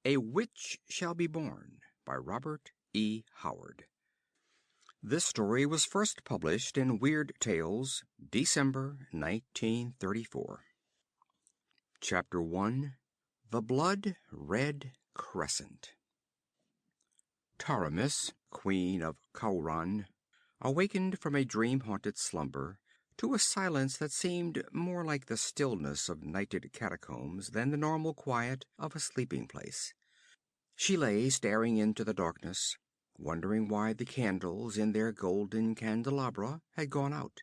A Witch Shall Be Born by Robert E. Howard. This story was first published in Weird Tales, December 1934. Chapter 1. The Blood Red Crescent. Taramis, Queen of Khauran, awakened from a dream-haunted slumber to a silence that seemed more like the stillness of nighted catacombs than the normal quiet of a sleeping place. She lay staring into the darkness, wondering why the candles in their golden candelabra had gone out.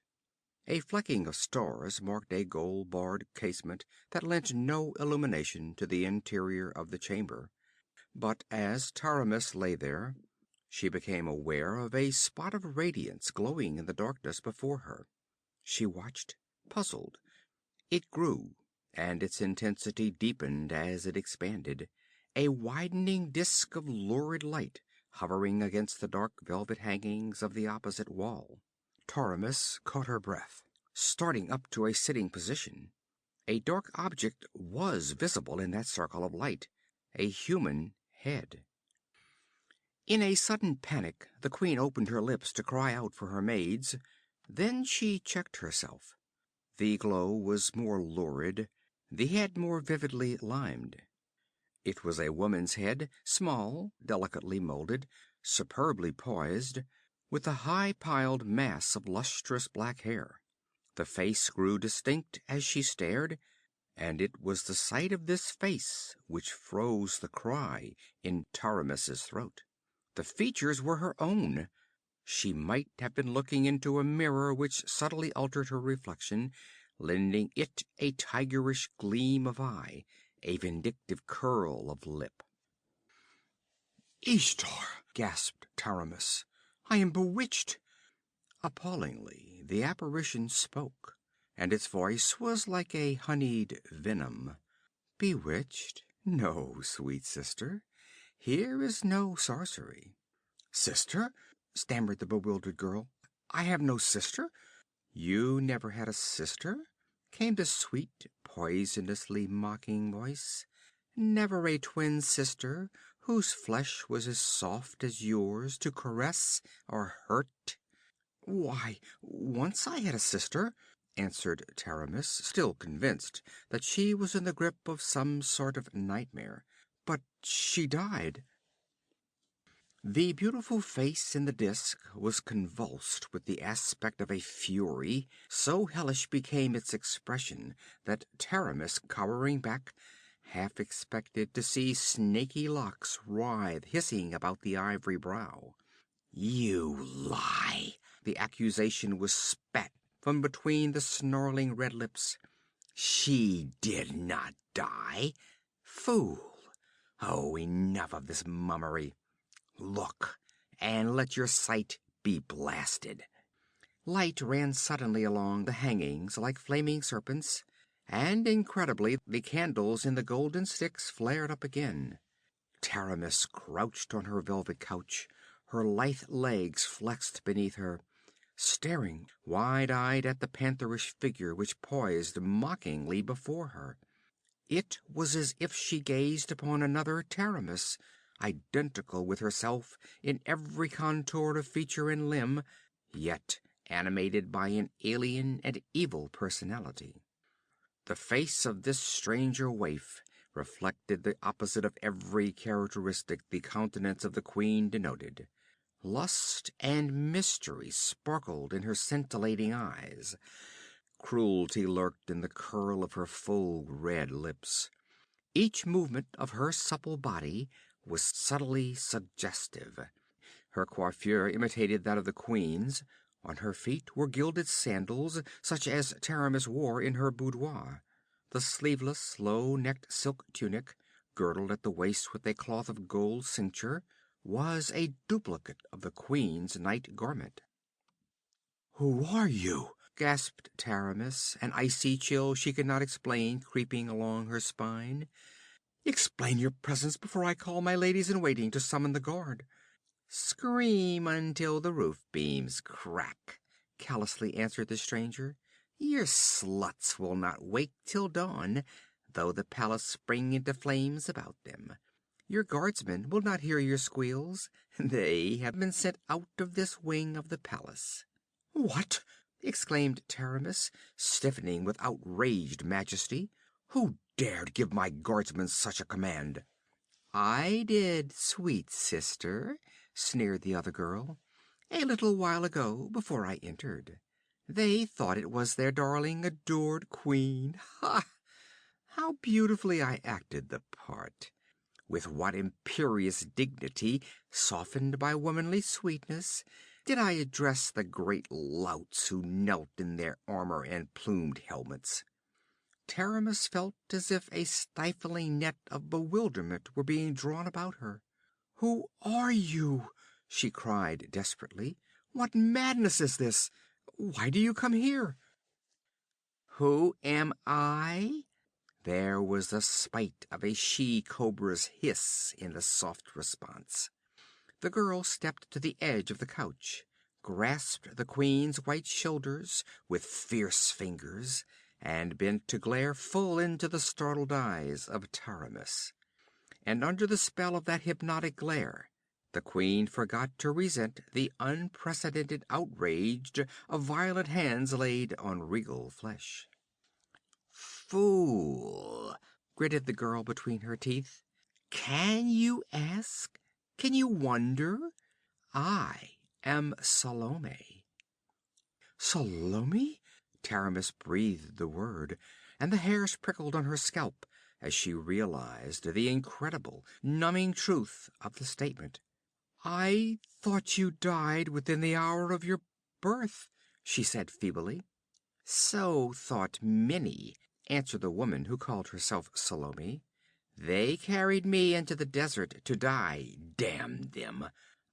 A flecking of stars marked a gold-barred casement that lent no illumination to the interior of the chamber. But as Taramis lay there, she became aware of a spot of radiance glowing in the darkness before her. She watched, puzzled. It grew, and its intensity deepened as it expanded, a widening disk of lurid light hovering against the dark velvet hangings of the opposite wall. Taramis caught her breath, starting up to a sitting position. A dark object was visible in that circle of light, a human head. In a sudden panic, the queen opened her lips to cry out for her maids. Then she checked herself. The glow was more lurid, the head more vividly limned. It was a woman's head, small, delicately molded, superbly poised, with a high-piled mass of lustrous black hair. The face grew distinct as she stared, and it was the sight of this face which froze the cry in Taramis's throat. The features were her own. She might have been looking into a mirror which subtly altered her reflection, lending it a tigerish gleam of eye, a vindictive curl of lip. "Ishtar!" gasped Taramis. "I am bewitched!" Appallingly, the apparition spoke, and its voice was like a honeyed venom. "Bewitched? No, sweet sister. Here is no sorcery." "Sister?" stammered the bewildered girl. "I have no sister." "You never had a sister?" came the sweet, poisonously mocking voice. "Never a twin sister whose flesh was as soft as yours to caress or hurt?" "Why, once I had a sister," answered Taramis, still convinced that she was in the grip of some sort of nightmare. "But she died." The beautiful face in the disk was convulsed with the aspect of a fury. So hellish became its expression that Taramis, cowering back, half expected to see snaky locks writhe hissing about the ivory brow. "You lie!" The accusation was spat from between the snarling red lips. "She did not die! Fool! Oh, enough of this mummery! Look, and let your sight be blasted." Light ran suddenly along the hangings like flaming serpents, and incredibly the candles in the golden sticks flared up again. Taramis crouched on her velvet couch, her lithe legs flexed beneath her, staring wide-eyed at the pantherish figure which poised mockingly before her. It was as if she gazed upon another Taramis, identical with herself in every contour of feature and limb, yet animated by an alien and evil personality. The face of this stranger waif reflected the opposite of every characteristic the countenance of the queen denoted. Lust and mystery sparkled in her scintillating eyes. Cruelty lurked in the curl of her full red lips. Each movement of her supple body was subtly suggestive. Her coiffure imitated that of the queen's. On her feet were gilded sandals, such as Taramis wore in her boudoir. The sleeveless, low-necked silk tunic, girdled at the waist with a cloth of gold cincture, was a duplicate of the queen's night garment. "Who are you?" gasped Taramis, an icy chill she could not explain creeping along her spine. "Explain your presence before I call my ladies-in-waiting to summon the guard." "Scream until the roof beams crack," callously answered the stranger. "Your sluts will not wake till dawn, though the palace spring into flames about them. Your guardsmen will not hear your squeals. They have been sent out of this wing of the palace." "What!" exclaimed Taramis, stiffening with outraged majesty. "Who dared give my guardsmen such a command?" "I did, sweet sister," sneered the other girl. "A little while ago, before I entered. They thought it was their darling, adored queen. Ha! How beautifully I acted the part! With what imperious dignity, softened by womanly sweetness, did I address the great louts who knelt in their armor and plumed helmets." Taramis felt as if a stifling net of bewilderment were being drawn about her. "Who are you?" she cried desperately. "What madness is this? Why do you come here?" "Who am I?" There was the spite of a she-cobra's hiss in the soft response. The girl stepped to the edge of the couch, grasped the queen's white shoulders with fierce fingers, and bent to glare full into the startled eyes of Taramis. And under the spell of that hypnotic glare, the queen forgot to resent the unprecedented outrage of violent hands laid on regal flesh. "Fool!" gritted the girl between her teeth. "Can you ask? Can you wonder? I am Salome." "Salome?" Taramis breathed the word, and the hairs prickled on her scalp as she realized the incredible, numbing truth of the statement. "I thought you died within the hour of your birth," she said feebly. "So thought many," answered the woman who called herself Salome. "They carried me into the desert to die, damn them!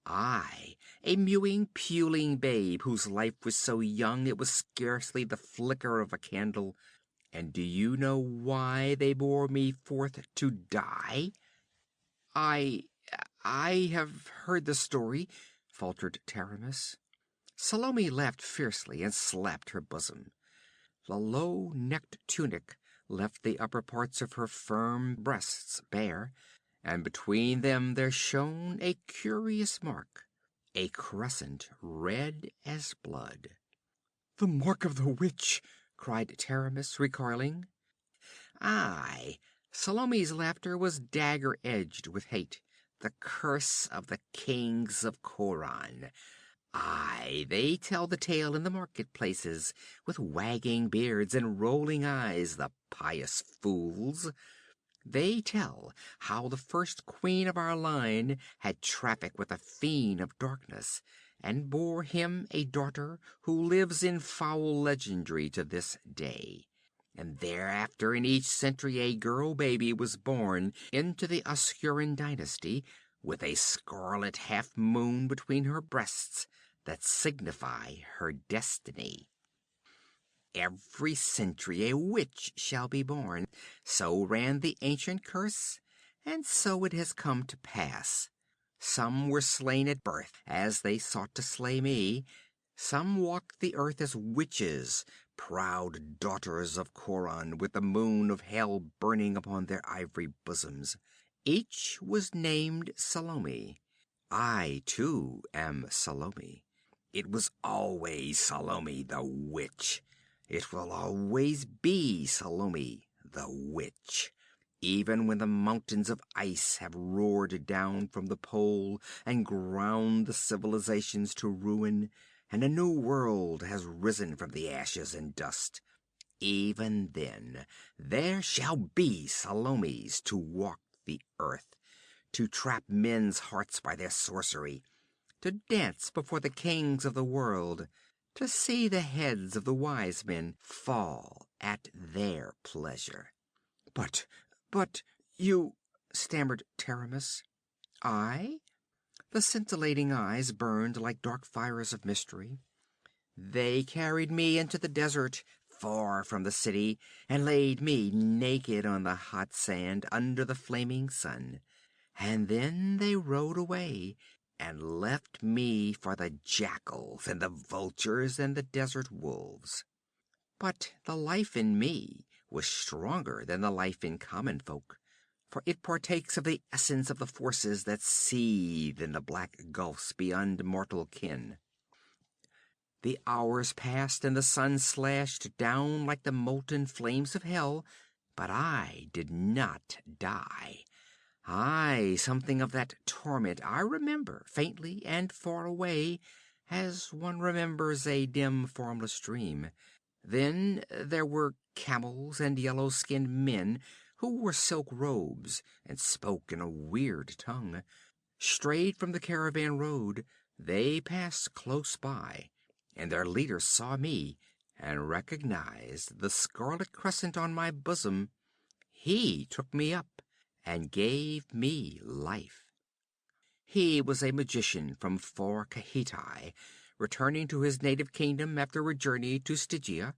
I, a mewing, puling babe whose life was so young it was scarcely the flicker of a candle. And do you know why they bore me forth to die?" "I have heard the story," faltered Taramis. Salome laughed fiercely and slapped her bosom. The low-necked tunic left the upper parts of her firm breasts bare, and between them there shone a curious mark, a crescent red as blood. "The mark of the witch!" cried Taramis, recoiling. "Aye." Salome's laughter was dagger-edged with hate. "The curse of the kings of Khauran. Aye, they tell the tale in the marketplaces, with wagging beards and rolling eyes, the pious fools. They tell how the first queen of our line had traffic with a fiend of darkness, and bore him a daughter who lives in foul legendry to this day. And thereafter in each century a girl baby was born into the Oscuran dynasty, with a scarlet half moon between her breasts that signify her destiny. Every century a witch shall be born. So ran the ancient curse, and so it has come to pass. Some were slain at birth, as they sought to slay me. Some walked the earth as witches, proud daughters of Khauran, with the moon of hell burning upon their ivory bosoms. Each was named Salome. I, too, am Salome. It was always Salome the witch. It will always be Salome the witch. Even when the mountains of ice have roared down from the pole and ground the civilizations to ruin, and a new world has risen from the ashes and dust, even then there shall be Salomes to walk the earth, to trap men's hearts by their sorcery, to dance before the kings of the world, to see the heads of the wise men fall at their pleasure. But you," stammered Taramis. "I?" The scintillating eyes burned like dark fires of mystery. "They carried me into the desert, far from the city, and laid me naked on the hot sand under the flaming sun. And then they rode away and left me for the jackals and the vultures and the desert wolves. But the life in me was stronger than the life in common folk. for it partakes of the essence of the forces that seethe in the black gulfs beyond mortal ken. The hours passed and the sun slashed down like the molten flames of hell, but I did not die. Aye, something of that torment I remember, faintly and far away, as one remembers a dim, formless dream. Then there were camels and yellow-skinned men who wore silk robes and spoke in a weird tongue. Strayed from the caravan road, they passed close by, and their leader saw me and recognized the scarlet crescent on my bosom. He took me up and gave me life. He was a magician from far Kahiti, returning to his native kingdom after a journey to Stygia.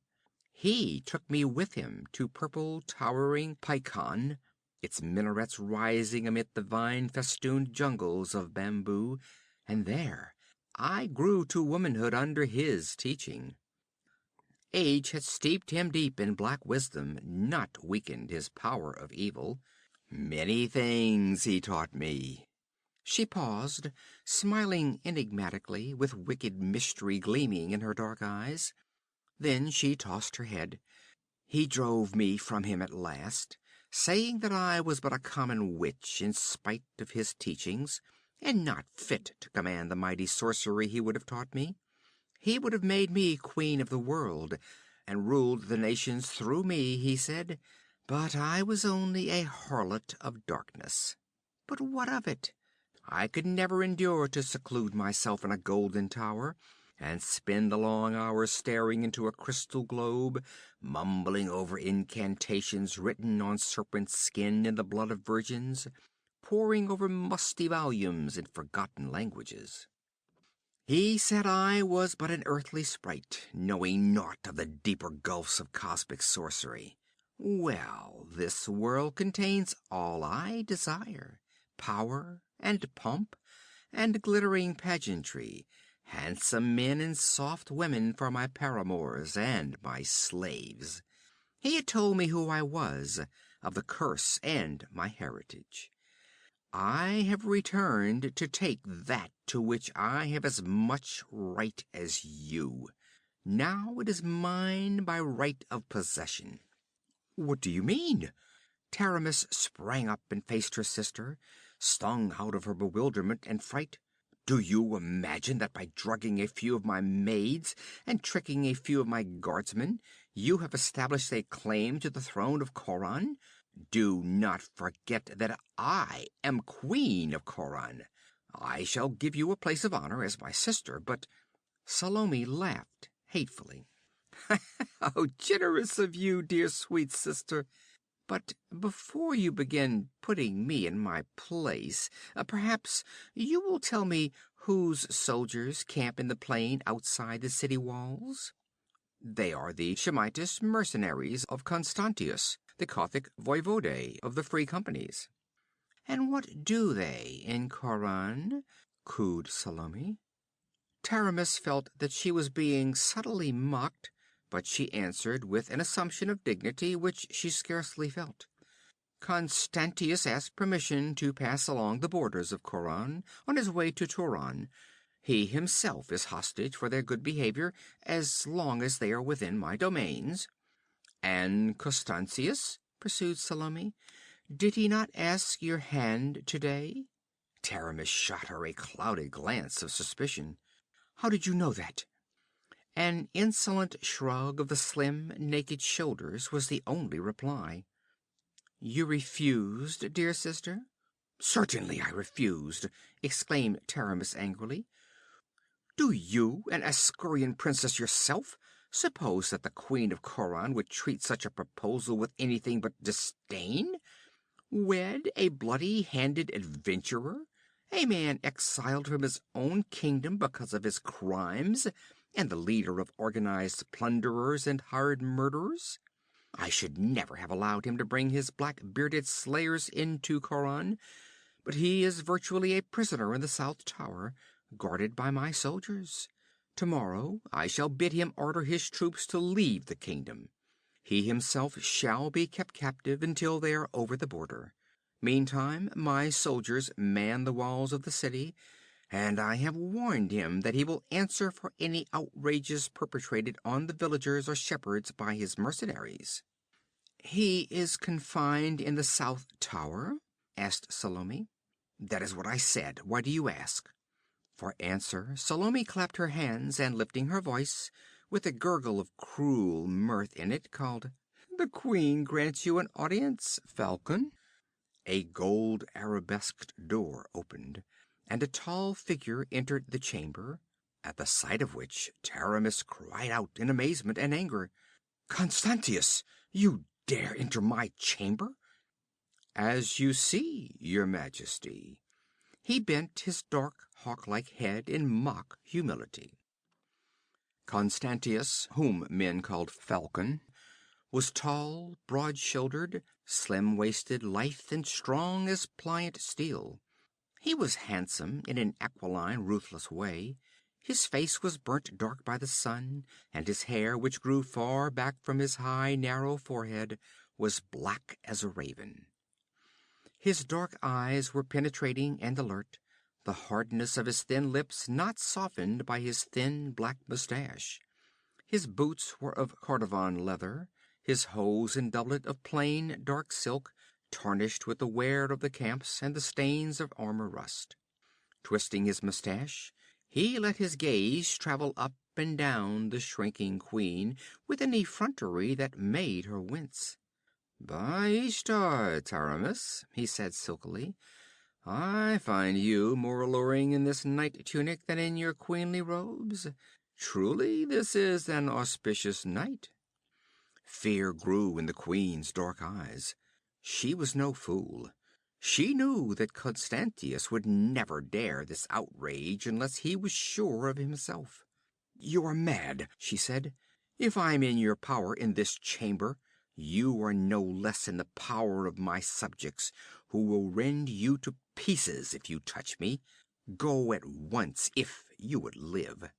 He took me with him to purple towering Pycon, its minarets rising amid the vine-festooned jungles of bamboo, and there I grew to womanhood under his teaching. Age had steeped him deep in black wisdom, not weakened his power of evil. Many things he taught me. She paused, smiling enigmatically, with wicked mystery gleaming in her dark eyes. Then she tossed her head. He drove me from him at last, saying that I was but a common witch in spite of his teachings, and not fit to command the mighty sorcery he would have taught me. He would have made me queen of the world, and ruled the nations through me, he said, but I was only a harlot of darkness. But what of it? I could never endure to seclude myself in a golden tower, and spend the long hours staring into a crystal globe, mumbling over incantations written on serpent skin in the blood of virgins, poring over musty volumes in forgotten languages. He said I was but an earthly sprite, knowing naught of the deeper gulfs of cosmic sorcery. Well, this world contains all I desire: power and pomp and glittering pageantry, handsome men and soft women for my paramours and my slaves. He had told me who I was, of the curse and my heritage. I have returned to take that to which I have as much right as you. Now it is mine by right of possession. What do you mean? Taramis sprang up and faced her sister, stung out of her bewilderment and fright. Do you imagine that by drugging a few of my maids and tricking a few of my guardsmen, you have established a claim to the throne of Khauran? Do not forget that I am queen of Khauran. I shall give you a place of honor as my sister, but... Salome laughed hatefully. How generous of you, dear sweet sister. But before you begin putting me in my place, perhaps you will tell me whose soldiers camp in the plain outside the city walls? They are the Shemitish mercenaries of Constantius, the Gothic voivode of the Free Companies. And what do they in Khauran? Cooed Salome. Taramis felt that she was being subtly mocked, but she answered with an assumption of dignity which she scarcely felt. Constantius asked permission to pass along the borders of Khauran on his way to Turan. He himself is hostage for their good behavior as long as they are within my domains. And Constantius, pursued Salome, did he not ask your hand today? Taramis shot her a clouded glance of suspicion. How did you know that? An insolent shrug of the slim, naked shoulders was the only reply. You refused, dear sister? Certainly I refused, exclaimed Taramis angrily. Do you, an Askurian princess yourself, suppose that the Queen of Khauran would treat such a proposal with anything but disdain? Wed a bloody-handed adventurer, a man exiled from his own kingdom because of his crimes, and the leader of organized plunderers and hired murderers? I should never have allowed him to bring his black-bearded slayers into Khauran, but he is virtually a prisoner in the South Tower, guarded by my soldiers. Tomorrow I shall bid him order his troops to leave the kingdom. He himself shall be kept captive until they are over the border. Meantime, my soldiers man the walls of the city, and I have warned him that he will answer for any outrages perpetrated on the villagers or shepherds by his mercenaries." "He is confined in the South Tower?" asked Salome. "That is what I said. Why do you ask?" For answer, Salome clapped her hands and, lifting her voice, with a gurgle of cruel mirth in it, called, "The queen grants you an audience, Falcon." A gold arabesqued door opened, and a tall figure entered the chamber, at the sight of which Taramis cried out in amazement and anger, "Constantius, you dare enter my chamber?" "As you see, your majesty." He bent his dark, hawk-like head in mock humility. Constantius, whom men called Falcon, was tall, broad-shouldered, slim-waisted, lithe and strong as pliant steel. He was handsome in an aquiline, ruthless way. His face was burnt dark by the sun, and his hair, which grew far back from his high, narrow forehead, was black as a raven. His dark eyes were penetrating and alert, the hardness of his thin lips not softened by his thin black mustache. His boots were of Cordovan leather, his hose and doublet of plain dark silk, tarnished with the wear of the camps and the stains of armor rust. Twisting his mustache, he let his gaze travel up and down the shrinking queen with an effrontery that made her wince. "By Ishtar, Taramis," he said silkily, "I find you more alluring in this night tunic than in your queenly robes. Truly, this is an auspicious night." Fear grew in the queen's dark eyes. She was no fool. She knew that Constantius would never dare this outrage unless he was sure of himself. "You are mad," she said. "If I am in your power in this chamber, you are no less in the power of my subjects, who will rend you to pieces if you touch me. Go at once, if you would live."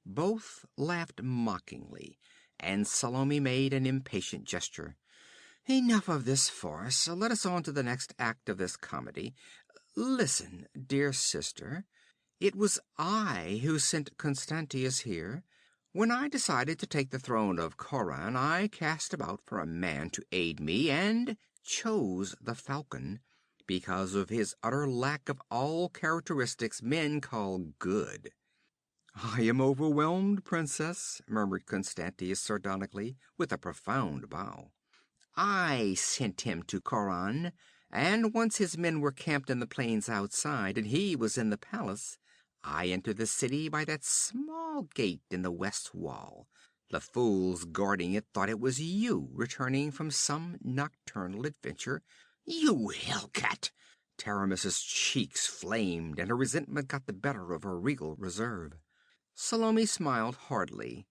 Both laughed mockingly, and Salome made an impatient gesture. "Enough of this farce. Let us on to the next act of this comedy. Listen, dear sister. It was I who sent Constantius here. When I decided to take the throne of Khauran, I cast about for a man to aid me, and chose the Falcon, because of his utter lack of all characteristics men call good." "I am overwhelmed, princess," murmured Constantius sardonically, with a profound bow. "I sent him to Khauran, and once his men were camped in the plains outside, and he was in the palace, I entered the city by that small gate in the west wall. The fools guarding it thought it was you returning from some nocturnal adventure." "You hellcat!" Taramis's cheeks flamed, and her resentment got the better of her regal reserve. Salome smiled hardly.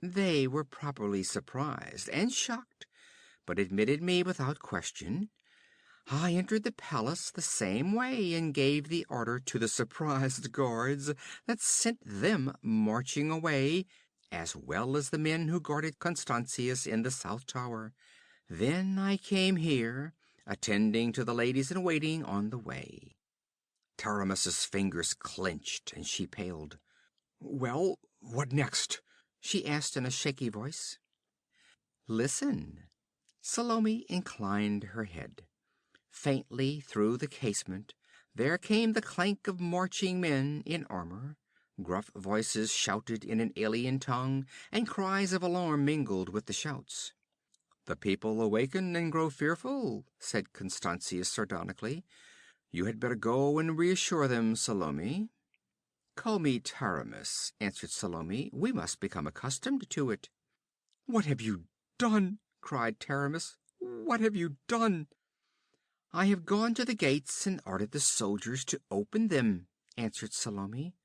They were properly surprised and shocked, but admitted me without question. I entered the palace the same way and gave the order to the surprised guards that sent them marching away, as well as the men who guarded Constantius in the South Tower. Then I came here, attending to the ladies in waiting on the way." Taramis's fingers clenched and she paled. "Well, what next?" she asked in a shaky voice. "Listen." Salome inclined her head. Faintly through the casement there came the clank of marching men in armor. Gruff voices shouted in an alien tongue, and cries of alarm mingled with the shouts. "The people awaken and grow fearful," said Constantius sardonically. "You had better go and reassure them, Salome." "Call me Taramis," answered Salome. "We must become accustomed to it." "What have you done?" cried Taramis. "What have you done?" "I have gone to the gates and ordered the soldiers to open them," answered Salome.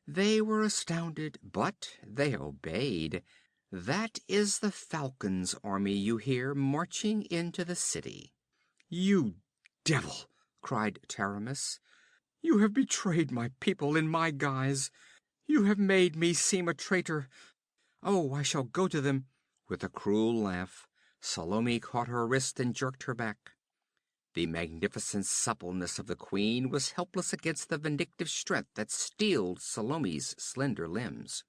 "They were astounded, but they obeyed. That is the Falcon's army you hear marching into the city." "You devil!" cried Taramis. "You have betrayed my people in my guise. You have made me seem a traitor. Oh, I shall go to them." With a cruel laugh, Salome caught her wrist and jerked her back. The magnificent suppleness of the queen was helpless against the vindictive strength that steeled Salome's slender limbs.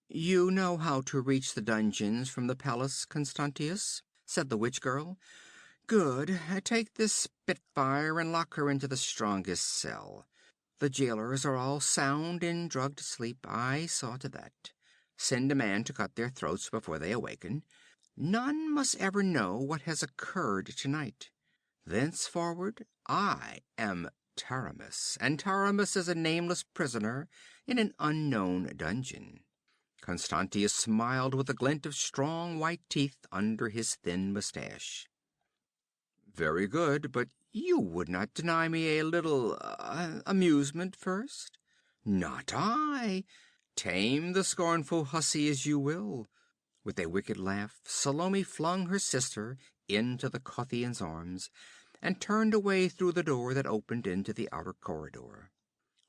"You know how to reach the dungeons from the palace, Constantius?" said the witch girl. "Good. Take this spitfire and lock her into the strongest cell. The jailers are all sound in drugged sleep. I saw to that. Send a man to cut their throats before they awaken. None must ever know what has occurred tonight. Thenceforward I am Taramis, and Taramis is a nameless prisoner in an unknown dungeon." Constantius smiled with a glint of strong white teeth under his thin mustache. "Very good, but you would not deny me a little amusement first?" "Not I. Tame the scornful hussy as you will." With a wicked laugh, Salome flung her sister into the Kothian's arms and turned away through the door that opened into the outer corridor.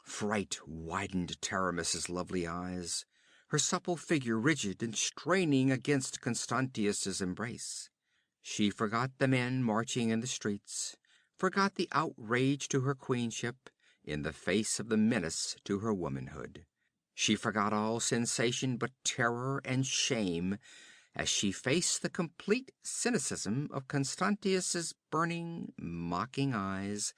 Fright widened Taramis's lovely eyes, her supple figure rigid and straining against Constantius's embrace. She forgot the men marching in the streets, forgot the outrage to her queenship in the face of the menace to her womanhood. She forgot all sensation but terror and shame as she faced the complete cynicism of Constantius's burning, mocking eyes,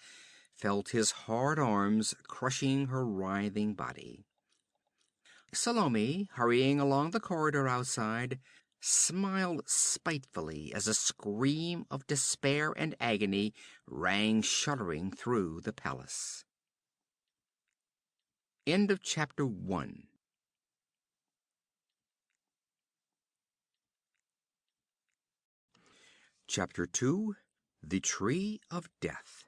felt his hard arms crushing her writhing body. Salome, hurrying along the corridor outside, smiled spitefully as a scream of despair and agony rang shuddering through the palace. End of chapter 1. Chapter 2. The Tree of Death.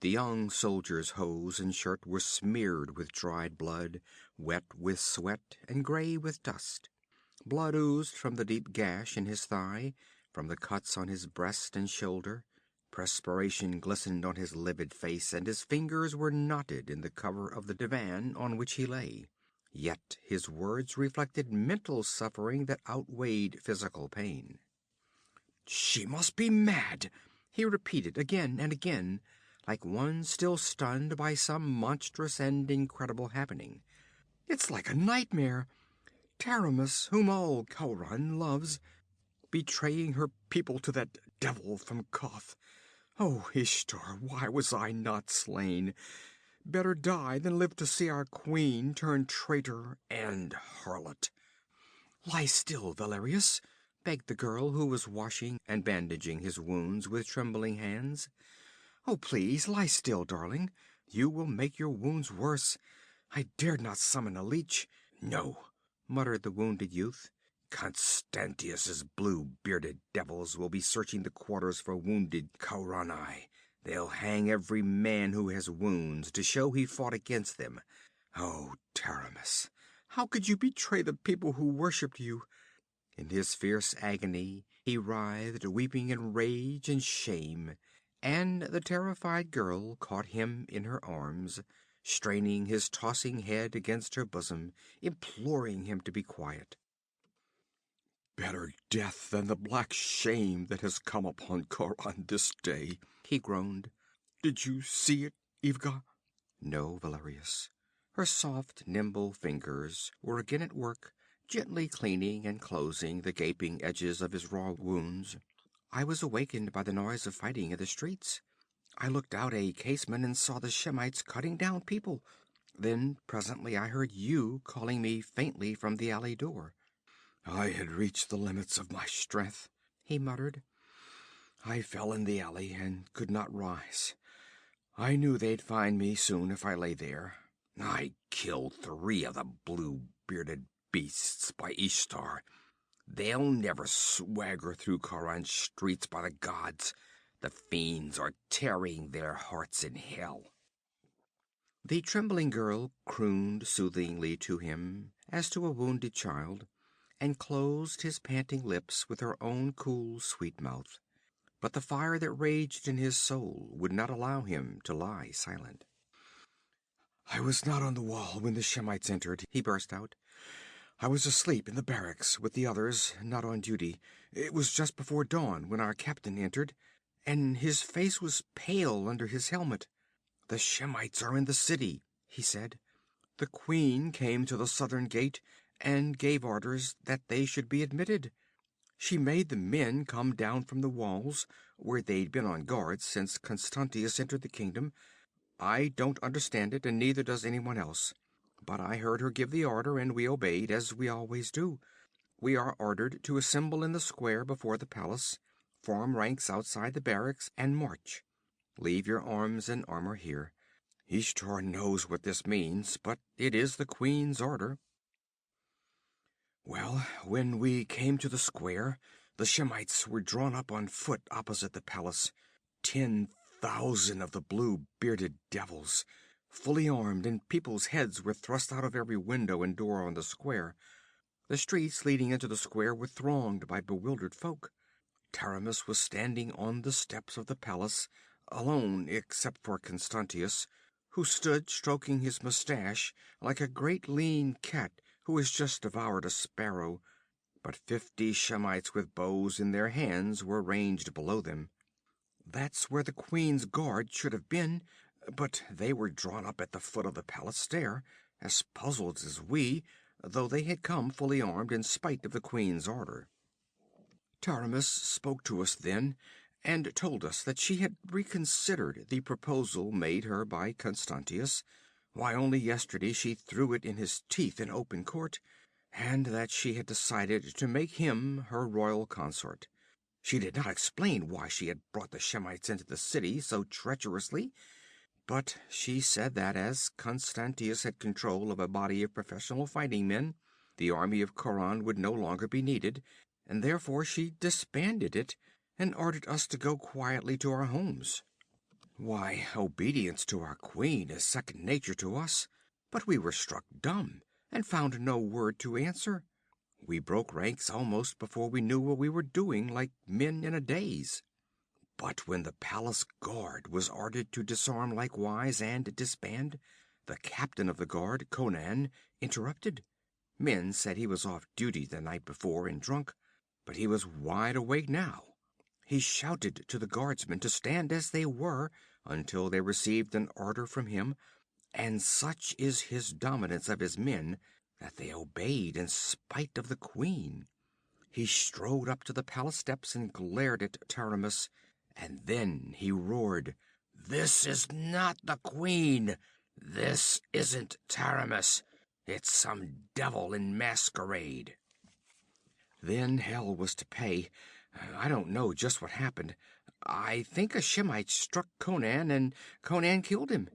The young soldier's hose and shirt were smeared with dried blood, wet with sweat, and gray with dust. Blood oozed from the deep gash in his thigh, from the cuts on his breast and shoulder. Perspiration glistened on his livid face, and his fingers were knotted in the cover of the divan on which he lay. Yet his words reflected mental suffering that outweighed physical pain. "She must be mad," he repeated again and again, like one still stunned by some monstrous and incredible happening. "It's like a nightmare. Taramis, whom all Khauran loves, betraying her people to that devil from Koth. Oh, Ishtar, why was I not slain? Better die than live to see our queen turn traitor and harlot." "Lie still, Valerius," begged the girl, who was washing and bandaging his wounds with trembling hands. "Oh, please, lie still, darling. You will make your wounds worse. I dared not summon a leech." "No," muttered the wounded youth. "Constantius's blue-bearded devils will be searching the quarters for wounded Khaurani. They'll hang every man who has wounds to show he fought against them. Oh, Taramis, how could you betray the people who worshipped you?" In his fierce agony he writhed, weeping in rage and shame, and the terrified girl caught him in her arms, straining his tossing head against her bosom, imploring him to be quiet. "Better death than the black shame that has come upon Khauran this day," he groaned. "Did you see it, Ivga?" "No, Valerius." Her soft, nimble fingers were again at work, gently cleaning and closing the gaping edges of his raw wounds. "I was awakened by the noise of fighting in the streets. I looked out a casement and saw the Shemites cutting down people. Then presently I heard you calling me faintly from the alley door." "I had reached the limits of my strength," he muttered. "I fell in the alley and could not rise. I knew they'd find me soon if I lay there. I killed 3 of the blue-bearded beasts, by Ishtar. They'll never swagger through Khauran's streets, by the gods. The fiends are tearing their hearts in hell." The trembling girl crooned soothingly to him, as to a wounded child, and closed his panting lips with her own cool, sweet mouth. But the fire that raged in his soul would not allow him to lie silent. "I was not on the wall when the Shemites entered," he burst out. "I was asleep in the barracks with the others, not on duty. It was just before dawn when our captain entered. and his face was pale under his helmet. "The Shemites are in the city," he said. "The queen came to the southern gate and gave orders that they should be admitted. She made the men come down from the walls, where they'd been on guard since Constantius entered the kingdom. I don't understand it, and neither does anyone else. But I heard her give the order, and we obeyed, as we always do. We are ordered to assemble in the square before the palace, form ranks outside the barracks, and march. Leave your arms and armor here. Ishtar knows what this means, but it is the queen's order." Well, when we came to the square, the Shemites were drawn up on foot opposite the palace. 10,000 of the blue-bearded devils, fully armed, and people's heads were thrust out of every window and door on the square. The streets leading into the square were thronged by bewildered folk. Taramis was standing on the steps of the palace, alone except for Constantius, who stood stroking his mustache like a great lean cat who has just devoured a sparrow. But 50 Shemites with bows in their hands were ranged below them. That's where the queen's guard should have been, but they were drawn up at the foot of the palace stair, as puzzled as we, though they had come fully armed in spite of the queen's order. Taramis spoke to us then, and told us that she had reconsidered the proposal made her by Constantius, why only yesterday she threw it in his teeth in open court, and that she had decided to make him her royal consort. She did not explain why she had brought the Shemites into the city so treacherously, but she said that as Constantius had control of a body of professional fighting men, the army of Khauran would no longer be needed, and therefore she disbanded it and ordered us to go quietly to our homes. Why, obedience to our queen is second nature to us, but we were struck dumb and found no word to answer. We broke ranks almost before we knew what we were doing, like men in a daze. But when the palace guard was ordered to disarm likewise and disband, the captain of the guard, Conan, interrupted. Men said he was off duty the night before and drunk, but he was wide awake now. He shouted to the guardsmen to stand as they were until they received an order from him, and such is his dominance of his men that they obeyed in spite of the queen. He strode up to the palace steps and glared at Taramis, and then he roared, "This is not the queen! This isn't Taramis! It's some devil in masquerade!" Then hell was to pay. I don't know just what happened. I think a Shemite struck Conan, and Conan killed him.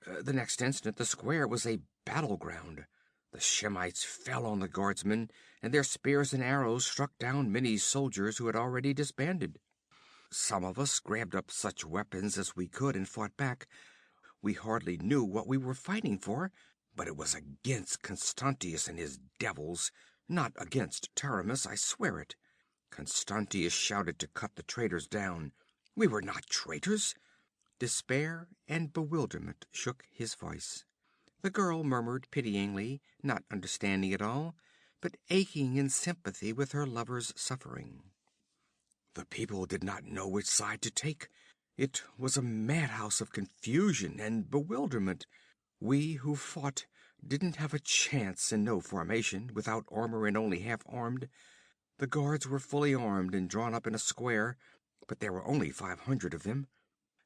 The next instant, the square was a battleground. The Shemites fell on the guardsmen, and their spears and arrows struck down many soldiers who had already disbanded. Some of us grabbed up such weapons as we could and fought back. We hardly knew what we were fighting for, but it was against Constantius and his devils, not against Taramis, I swear it. Constantius shouted to cut the traitors down. We were not traitors. Despair and bewilderment shook his voice. The girl murmured pityingly, not understanding it all, but aching in sympathy with her lover's suffering. The people did not know which side to take. It was a madhouse of confusion and bewilderment. We who fought didn't have a chance in no formation, without armor and only half armed. The guards were fully armed and drawn up in a square, but there were only 500 of them.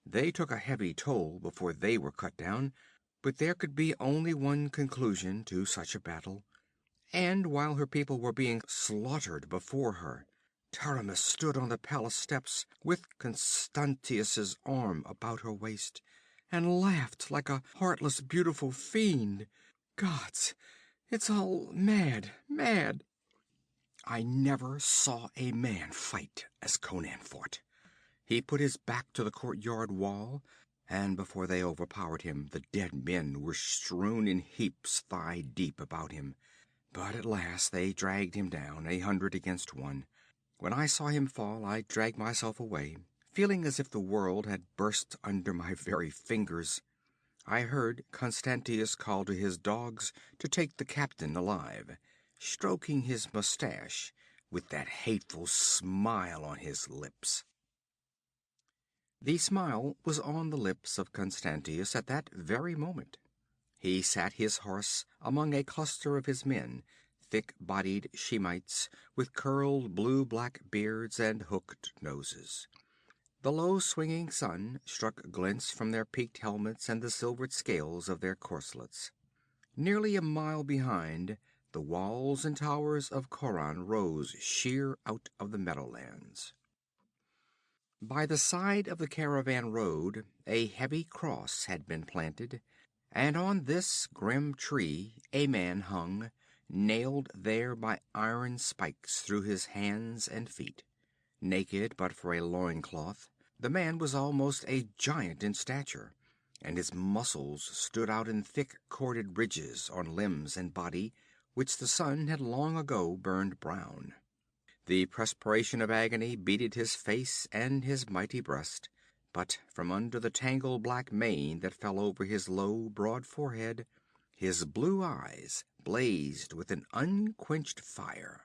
They took a heavy toll before they were cut down, but there could be only one conclusion to such a battle. And while her people were being slaughtered before her, Taramis stood on the palace steps with Constantius's arm about her waist, and laughed like a heartless, beautiful fiend. Gods, it's all mad, mad. I never saw a man fight as Conan fought. He put his back to the courtyard wall, and before they overpowered him, the dead men were strewn in heaps thigh deep about him. But at last they dragged him down, 100 against 1. When I saw him fall, I dragged myself away, feeling as if the world had burst under my very fingers. I heard Constantius call to his dogs to take the captain alive, stroking his mustache with that hateful smile on his lips. The smile was on the lips of Constantius at that very moment. He sat his horse among a cluster of his men, thick-bodied Shemites with curled blue-black beards and hooked noses. The low-swinging sun struck glints from their peaked helmets and the silvered scales of their corselets. Nearly a mile behind, the walls and towers of Khauran rose sheer out of the meadowlands. By the side of the caravan road a heavy cross had been planted, and on this grim tree a man hung, nailed there by iron spikes through his hands and feet. Naked but for a loincloth, the man was almost a giant in stature, and his muscles stood out in thick corded ridges on limbs and body, which the sun had long ago burned brown. The perspiration of agony beaded his face and his mighty breast, but from under the tangled black mane that fell over his low, broad forehead, his blue eyes blazed with an unquenched fire.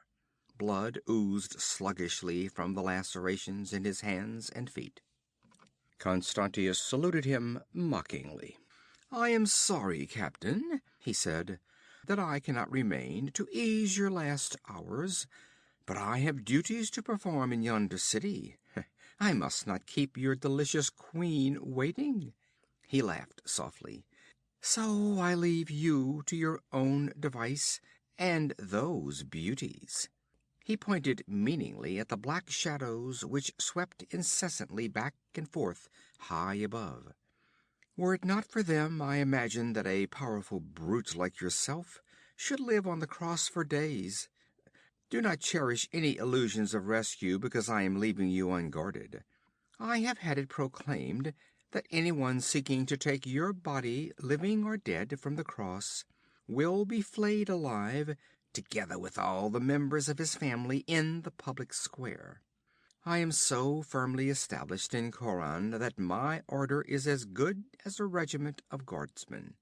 Blood oozed sluggishly from the lacerations in his hands and feet. Constantius saluted him mockingly. "I am sorry, Captain," he said, "that I cannot remain to ease your last hours, but I have duties to perform in yonder city. I must not keep your delicious queen waiting." He laughed softly. "So I leave you to your own device, and those beauties." He pointed meaningly at the black shadows which swept incessantly back and forth high above. "Were it not for them, I imagine that a powerful brute like yourself should live on the cross for days. Do not cherish any illusions of rescue because I am leaving you unguarded. I have had it proclaimed that anyone seeking to take your body, living or dead, from the cross will be flayed alive, together with all the members of his family, in the public square. I am so firmly established in Khauran that my order is as good as a regiment of guardsmen.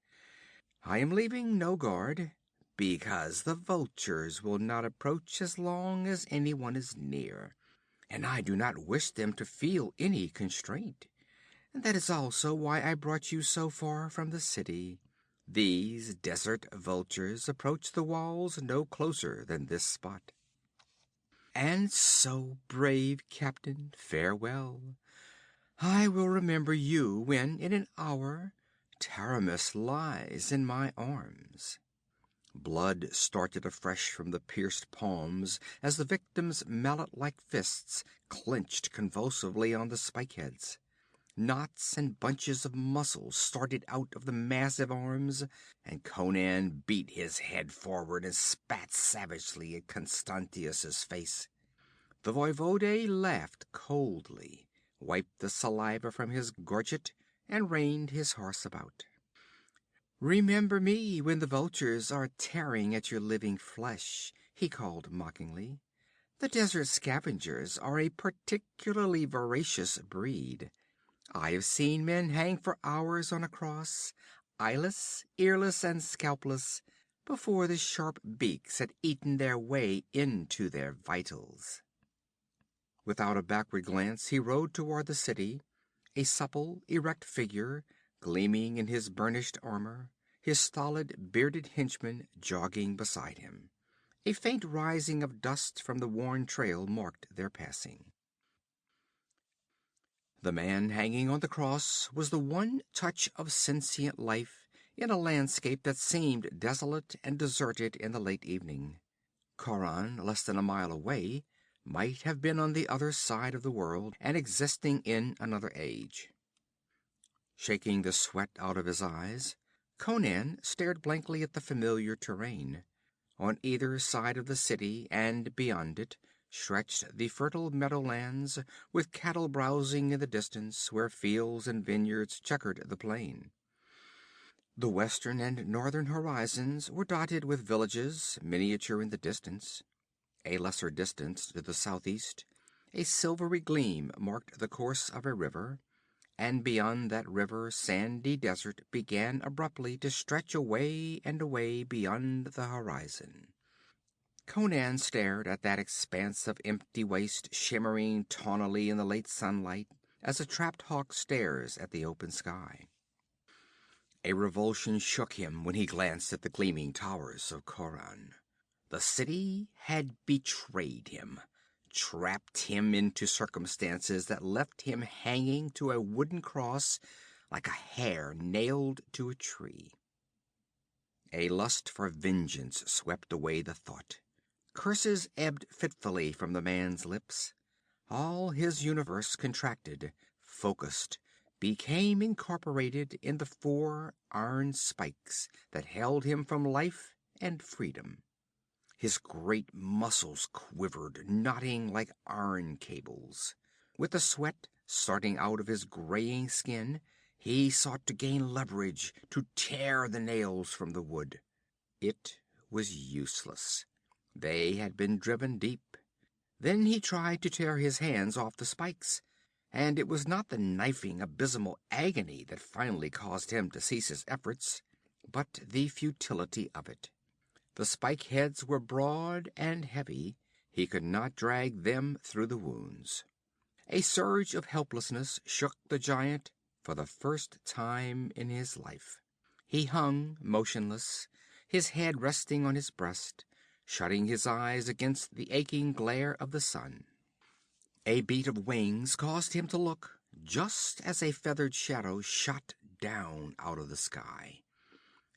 I am leaving no guard, because the vultures will not approach as long as anyone is near, and I do not wish them to feel any constraint. That is also why I brought you so far from the city. These desert vultures approach the walls no closer than this spot. And so, brave captain, farewell. I will remember you when, in an hour, Taramis lies in my arms." Blood started afresh from the pierced palms as the victim's mallet-like fists clenched convulsively on the spike-heads. Knots and bunches of muscle started out of the massive arms, and Conan beat his head forward and spat savagely at Constantius's face. The voivode laughed coldly, wiped the saliva from his gorget, and reined his horse about. "Remember me when the vultures are tearing at your living flesh," he called mockingly. "The desert scavengers are a particularly voracious breed. I have seen men hang for hours on a cross, eyeless, earless, and scalpless, before the sharp beaks had eaten their way into their vitals." Without a backward glance he rode toward the city, a supple, erect figure gleaming in his burnished armor, his stolid, bearded henchman jogging beside him. A faint rising of dust from the worn trail marked their passing. The man hanging on the cross was the one touch of sentient life in a landscape that seemed desolate and deserted in the late evening. Khauran, less than a mile away, might have been on the other side of the world and existing in another age. Shaking the sweat out of his eyes, Conan stared blankly at the familiar terrain. On either side of the city and beyond it stretched the fertile meadowlands, with cattle browsing in the distance where fields and vineyards checkered the plain. The western and northern horizons were dotted with villages, miniature in the distance. A lesser distance to the southeast, a silvery gleam marked the course of a river, and beyond that river sandy desert began abruptly to stretch away and away beyond the horizon. Conan stared at that expanse of empty waste shimmering tawnily in the late sunlight as a trapped hawk stares at the open sky. A revulsion shook him when he glanced at the gleaming towers of Khauran. The city had betrayed him, trapped him into circumstances that left him hanging to a wooden cross like a hare nailed to a tree. A lust for vengeance swept away the thought. Curses ebbed fitfully from the man's lips. All his universe contracted, focused, became incorporated in the 4 iron spikes that held him from life and freedom. His great muscles quivered, knotting like iron cables. With the sweat starting out of his graying skin, he sought to gain leverage to tear the nails from the wood. It was useless. They had been driven deep. Then he tried to tear his hands off the spikes, and it was not the knifing, abysmal agony that finally caused him to cease his efforts, but the futility of it. The spike heads were broad and heavy. He could not drag them through the wounds. A surge of helplessness shook the giant for the first time in his life. He hung motionless, his head resting on his breast, shutting his eyes against the aching glare of the sun. A beat of wings caused him to look, just as a feathered shadow shot down out of the sky.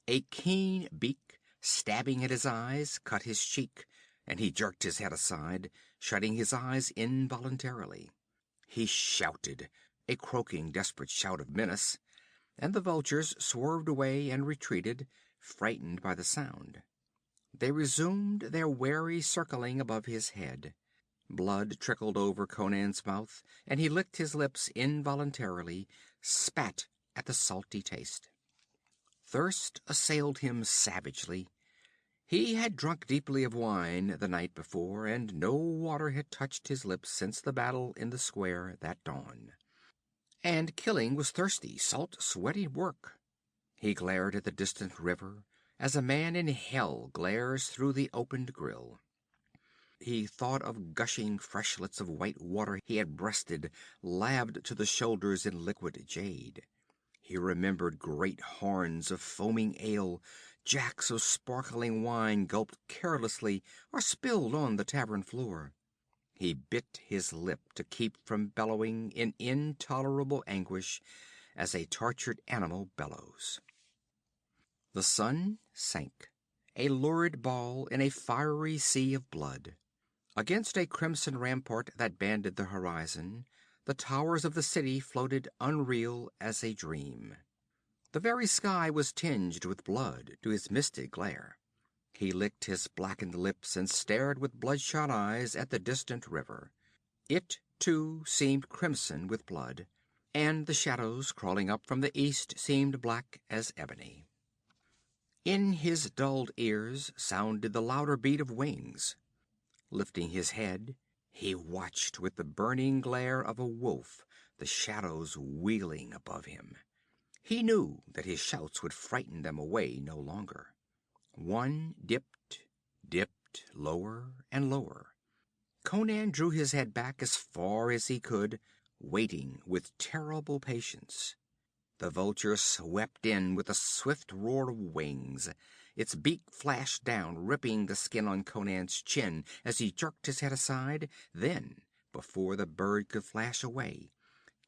A keen beak, stabbing at his eyes, cut his cheek, and he jerked his head aside, shutting his eyes involuntarily. He shouted, a croaking, desperate shout of menace, and the vultures swerved away and retreated, frightened by the sound. They resumed their wary circling above his head. Blood trickled over Conan's mouth, and he licked his lips involuntarily, spat at the salty taste. Thirst assailed him savagely. He had drunk deeply of wine the night before, and no water had touched his lips since the battle in the square that dawn. And killing was thirsty, salt, sweaty work. He glared at the distant river as a man in hell glares through the opened grill. He thought of gushing freshlets of white water he had breasted, laved to the shoulders in liquid jade. He remembered great horns of foaming ale, jacks of sparkling wine gulped carelessly or spilled on the tavern floor. He bit his lip to keep from bellowing in intolerable anguish as a tortured animal bellows. The sun sank, a lurid ball in a fiery sea of blood. Against a crimson rampart that banded the horizon, the towers of the city floated unreal as a dream. The very sky was tinged with blood to his misted glare. He licked his blackened lips and stared with bloodshot eyes at the distant river. It, too, seemed crimson with blood, and the shadows crawling up from the east seemed black as ebony. In his dulled ears sounded the louder beat of wings. Lifting his head, he watched with the burning glare of a wolf the shadows wheeling above him. He knew that his shouts would frighten them away no longer. One dipped, lower and lower. Conan drew his head back as far as he could, waiting with terrible patience. The vulture swept in with a swift roar of wings. Its beak flashed down, ripping the skin on Conan's chin as he jerked his head aside. Then, before the bird could flash away,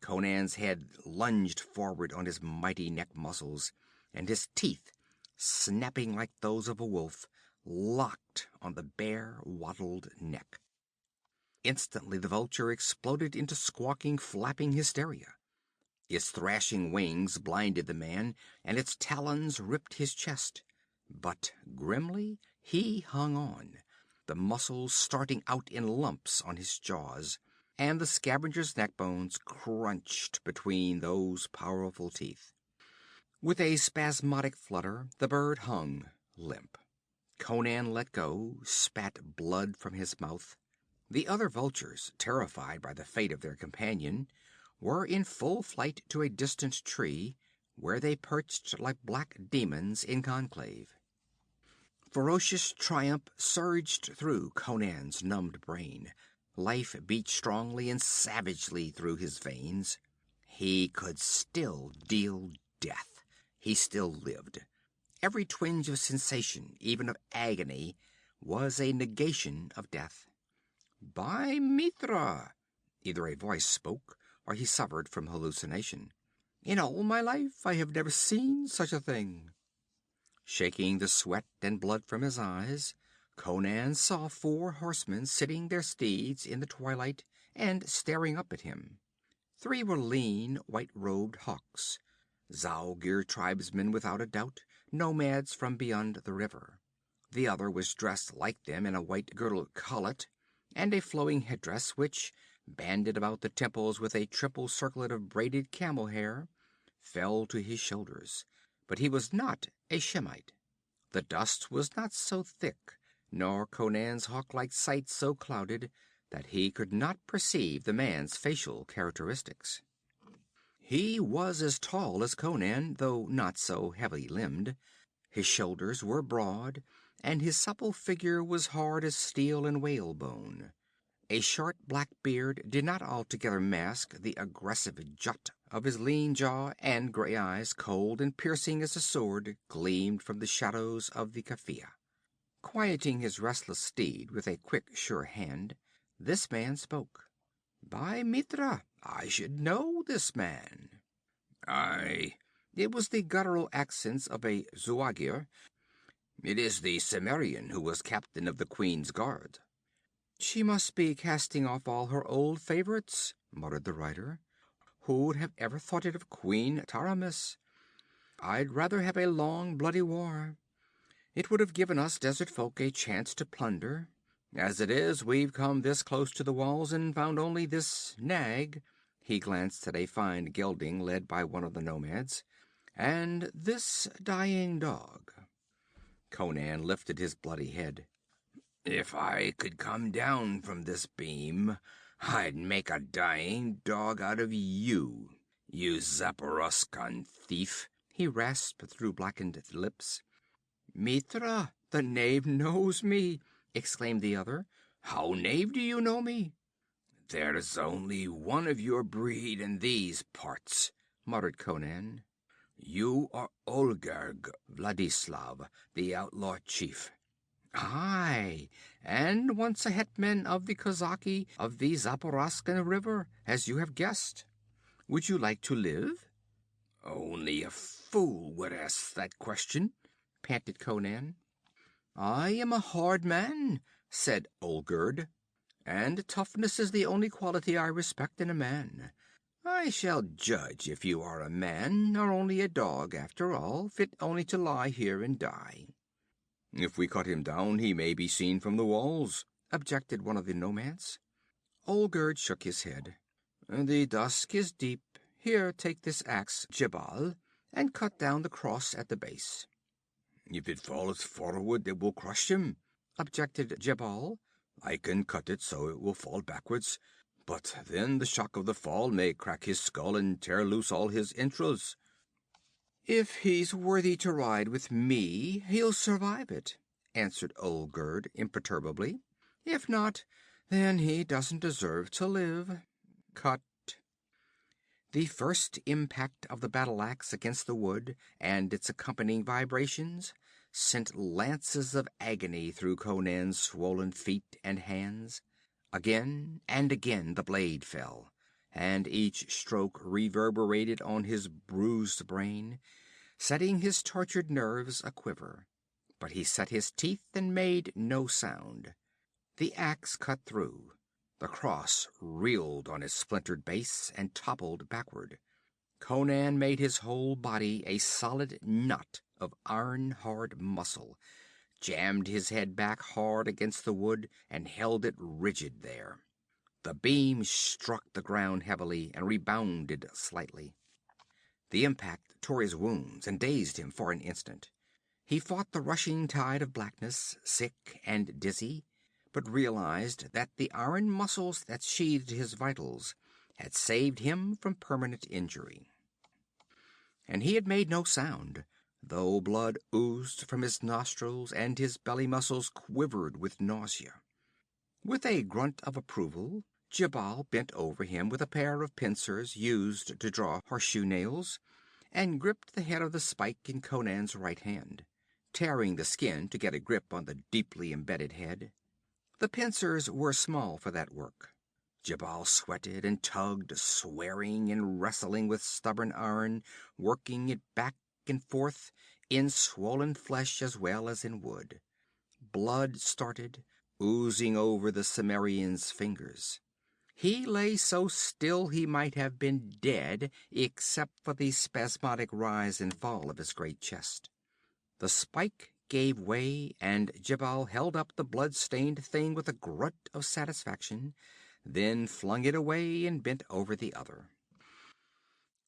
Conan's head lunged forward on his mighty neck muscles, and his teeth, snapping like those of a wolf, locked on the bare, wattled neck. Instantly the vulture exploded into squawking, flapping hysteria. Its thrashing wings blinded the man, and its talons ripped his chest. But grimly he hung on, the muscles starting out in lumps on his jaws, and the scavenger's neckbones crunched between those powerful teeth. With a spasmodic flutter, the bird hung limp. Conan let go, spat blood from his mouth. The other vultures, terrified by the fate of their companion, were in full flight to a distant tree, where they perched like black demons in conclave. Ferocious triumph surged through Conan's numbed brain. Life beat strongly and savagely through his veins. He could still deal death. He still lived. Every twinge of sensation, even of agony, was a negation of death. By Mithra! Either a voice spoke, or he suffered from hallucination. In all my life I have never seen such a thing. Shaking the sweat and blood from his eyes, Conan saw 4 horsemen sitting their steeds in the twilight and staring up at him. 3 were lean, white-robed hawks, Zaugir tribesmen without a doubt, nomads from beyond the river. The other was dressed like them in a white-girdled collet and a flowing headdress which, banded about the temples with a triple circlet of braided camel hair, fell to his shoulders. But he was not a Shemite. The dust was not so thick, nor Conan's hawk-like sight so clouded, that he could not perceive the man's facial characteristics. He was as tall as Conan, though not so heavy-limbed. His shoulders were broad, and his supple figure was hard as steel and whalebone. A short black beard did not altogether mask the aggressive jut of his lean jaw, and gray eyes, cold and piercing as a sword, gleamed from the shadows of the kafiya. Quieting his restless steed with a quick, sure hand, this man spoke. By Mithra, I should know this man. Aye. It was the guttural accents of a Zuagir. It is the Cimmerian who was captain of the Queen's Guard. She must be casting off all her old favorites, muttered the rider. Who'd have ever thought it of Queen Taramis? I'd rather have a long, bloody war. It would have given us desert folk a chance to plunder. As it is, we've come this close to the walls and found only this nag. He glanced at a fine gelding led by one of the nomads. And this dying dog. Conan lifted his bloody head. If I could come down from this beam, I'd make a dying dog out of you, you Zaporoskan thief, he rasped through blackened lips. Mithra, the knave knows me, exclaimed the other. How, knave, do you know me? There's only one of your breed in these parts, muttered Conan. You are Olgerg Vladislav, the outlaw chief. Aye, and once a hetman of the Kozaki of the Zaporoskan River, as you have guessed. Would you like to live? Only a fool would ask that question, panted Conan. I am a hard man, said Olgerd, and toughness is the only quality I respect in a man. I shall judge if you are a man or only a dog, after all, fit only to lie here and die. If we cut him down, he may be seen from the walls, objected one of the nomads. Olgerd shook his head. The dusk is deep. Here, take this axe, Jebal, and cut down the cross at the base. If it falls forward, it will crush him, objected Jebal. I can cut it so it will fall backwards, but then the shock of the fall may crack his skull and tear loose all his entrails. If he's worthy to ride with me, he'll survive it, answered Olgerd imperturbably. If not, then he doesn't deserve to live. Cut. The first impact of the battle axe against the wood and its accompanying vibrations sent lances of agony through Conan's swollen feet and hands. Again and again the blade fell, and each stroke reverberated on his bruised brain, setting his tortured nerves aquiver. But he set his teeth and made no sound. The axe cut through. The cross reeled on its splintered base and toppled backward. Conan made his whole body a solid knot of iron-hard muscle, jammed his head back hard against the wood, and held it rigid there. The beam struck the ground heavily and rebounded slightly. The impact tore his wounds and dazed him for an instant. He fought the rushing tide of blackness, sick and dizzy, but realized that the iron muscles that sheathed his vitals had saved him from permanent injury. And he had made no sound, though blood oozed from his nostrils and his belly muscles quivered with nausea. With a grunt of approval, Jabal bent over him with a pair of pincers used to draw horseshoe nails, and gripped the head of the spike in Conan's right hand, tearing the skin to get a grip on the deeply embedded head. The pincers were small for that work. Jabal sweated and tugged, swearing and wrestling with stubborn iron, working it back and forth, in swollen flesh as well as in wood. Blood started, oozing over the Cimmerian's fingers. He lay so still he might have been dead, except for the spasmodic rise and fall of his great chest. The spike gave way, and Jabal held up the blood-stained thing with a grunt of satisfaction, then flung it away and bent over the other.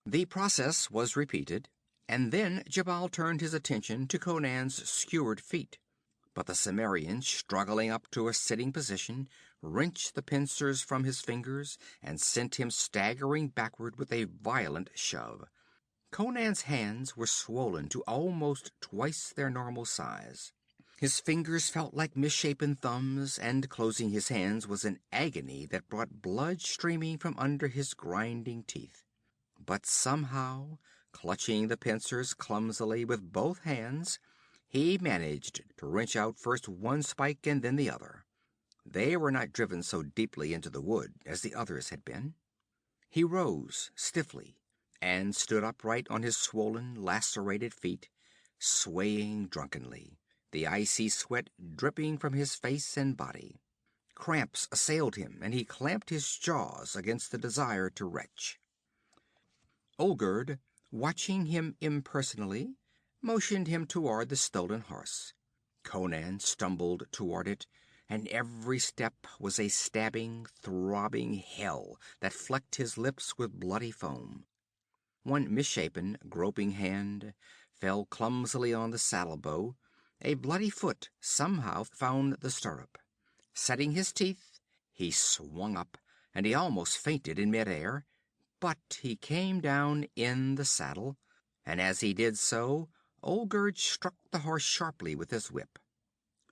The process was repeated, and then Jabal turned his attention to Conan's skewered feet. But the Cimmerian, struggling up to a sitting position, wrenched the pincers from his fingers and sent him staggering backward with a violent shove. Conan's hands were swollen to almost twice their normal size. His fingers felt like misshapen thumbs, and closing his hands was an agony that brought blood streaming from under his grinding teeth. But somehow, clutching the pincers clumsily with both hands, he managed to wrench out first one spike and then the other. They were not driven so deeply into the wood as the others had been. He rose stiffly and stood upright on his swollen, lacerated feet, swaying drunkenly, the icy sweat dripping from his face and body. Cramps assailed him, and he clamped his jaws against the desire to retch. Olgerd, watching him impersonally, motioned him toward the stolen horse. Conan stumbled toward it, and every step was a stabbing, throbbing hell that flecked his lips with bloody foam. One misshapen, groping hand fell clumsily on the saddle-bow. A bloody foot somehow found the stirrup. Setting his teeth, he swung up, and he almost fainted in midair, but he came down in the saddle, and as he did so, Olgerd struck the horse sharply with his whip.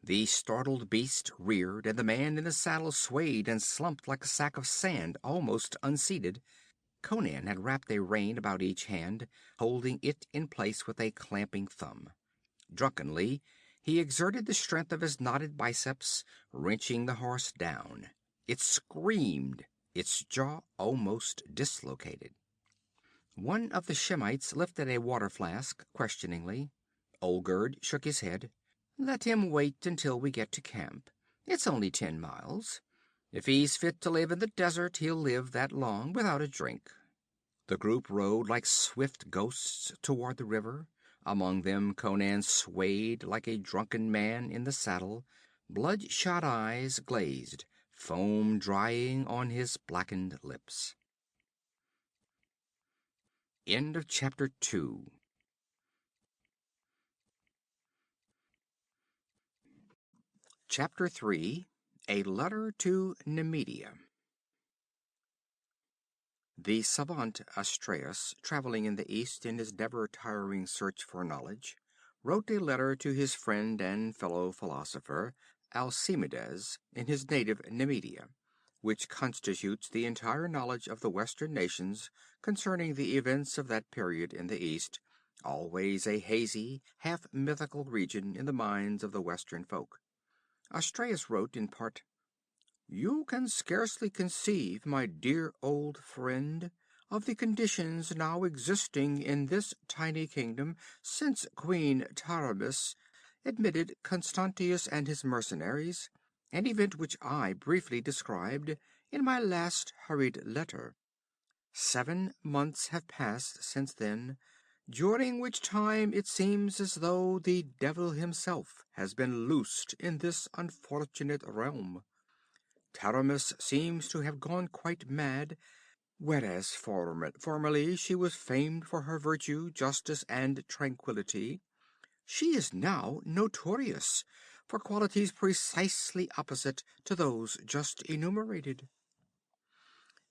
The startled beast reared, and the man in the saddle swayed and slumped like a sack of sand, almost unseated. Conan had wrapped a rein about each hand, holding it in place with a clamping thumb. Drunkenly, he exerted the strength of his knotted biceps, wrenching the horse down. It screamed, its jaw almost dislocated. One of the Shemites lifted a water flask questioningly. Olgerd shook his head. "Let him wait until we get to camp. It's only 10 miles. If he's fit to live in the desert, he'll live that long without a drink." The group rode like swift ghosts toward the river. Among them Conan swayed like a drunken man in the saddle, bloodshot eyes glazed, foam drying on his blackened lips. End of chapter 2. Chapter 3. A Letter to Nemedia. The savant Astræus, traveling in the East in his never-tiring search for knowledge, wrote a letter to his friend and fellow philosopher Alcimedes in his native Nemedia, which constitutes the entire knowledge of the Western nations concerning the events of that period in the East, always a hazy, half-mythical region in the minds of the Western folk. Astræus wrote in part: "You can scarcely conceive, my dear old friend, of the conditions now existing in this tiny kingdom since Queen Taramis admitted Constantius and his mercenaries, an event which I briefly described in my last hurried letter. 7 months have passed since then, during which time it seems as though the devil himself has been loosed in this unfortunate realm. Taramis seems to have gone quite mad, whereas formerly she was famed for her virtue, justice, and tranquility. She is now notorious for qualities precisely opposite to those just enumerated.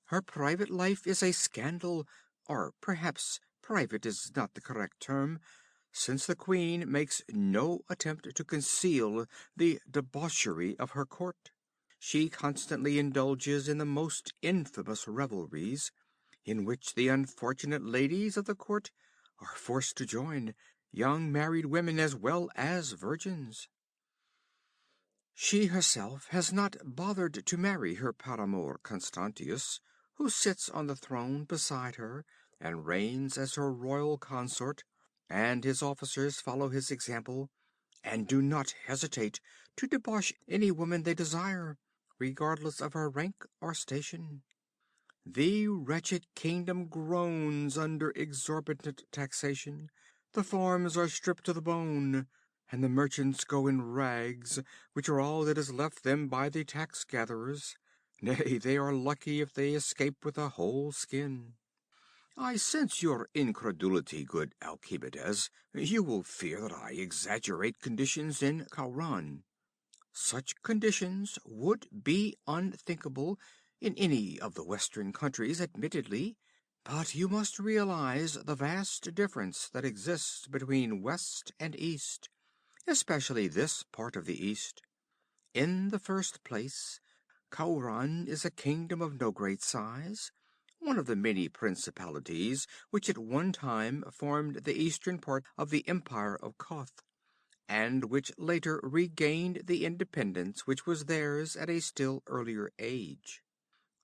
Her private life is a scandal, or perhaps private is not the correct term, since the queen makes no attempt to conceal the debauchery of her court. she constantly indulges in the most infamous revelries, in which the unfortunate ladies of the court are forced to join, young married women as well as virgins. She herself has not bothered to marry her paramour Constantius, who sits on the throne beside her and reigns as her royal consort, and his officers follow his example and do not hesitate to debauch any woman they desire, regardless of her rank or station. The wretched kingdom groans exorbitant taxation, the farms are stripped to the bone, and the merchants go in rags, which are all that is left them by the tax gatherers. Nay, they are lucky if they escape with a whole skin. I sense your incredulity, good Alcibiades. You will fear that I exaggerate conditions in Khauran. Such conditions would be unthinkable in any of the Western countries, admittedly, but you must realize the vast difference that exists between West and East, especially this part of the East. In the first place, Khauran is a kingdom of no great size, one of the many principalities which at one time formed the eastern part of the Empire of Koth, and which later regained the independence which was theirs at a still earlier age.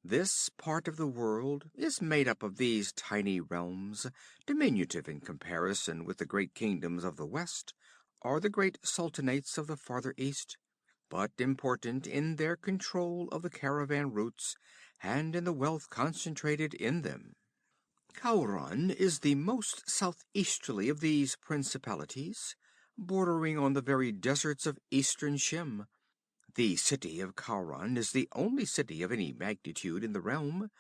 This part of the world is made up of these tiny realms, diminutive in comparison with the great kingdoms of the West, or the great sultanates of the farther East, but important in their control of the caravan routes and in the wealth concentrated in them. Khauran is the most southeasterly of these principalities, bordering on the very deserts of eastern Shem. The city of Khauran is the only city of any magnitude in the realm,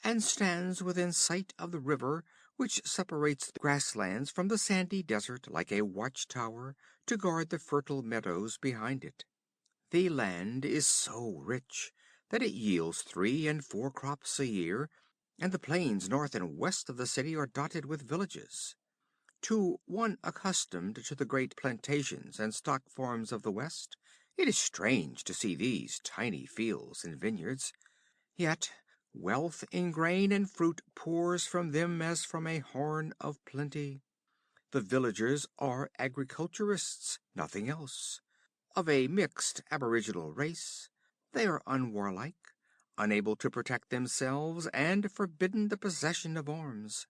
and stands within sight of the river which separates the grasslands from the sandy desert like a watchtower to guard the fertile meadows behind it. The land is so rich that it yields 3 and 4 crops a year, and the plains north and west of the city are dotted with villages. To one accustomed to the great plantations and stock farms of the West, it is strange to see these tiny fields and vineyards, yet wealth in grain and fruit pours from them as from a horn of plenty. The villagers are agriculturists, nothing else. Of a mixed aboriginal race, they are unwarlike, unable to protect themselves, and forbidden the possession of arms.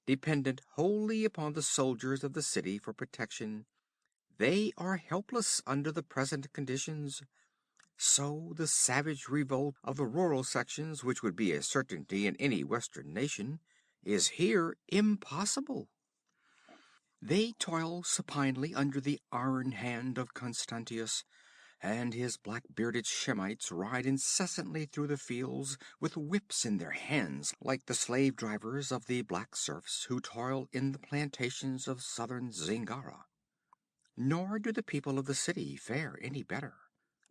Dependent wholly upon the soldiers of the city for protection, they are helpless under the present conditions. So the savage revolt of the rural sections, which would be a certainty in any Western nation, is here impossible. They toil supinely under the iron hand of Constantius, and his black-bearded Shemites ride incessantly through the fields with whips in their hands like the slave-drivers of the black serfs who toil in the plantations of southern Zingara. Nor do the people of the city fare any better.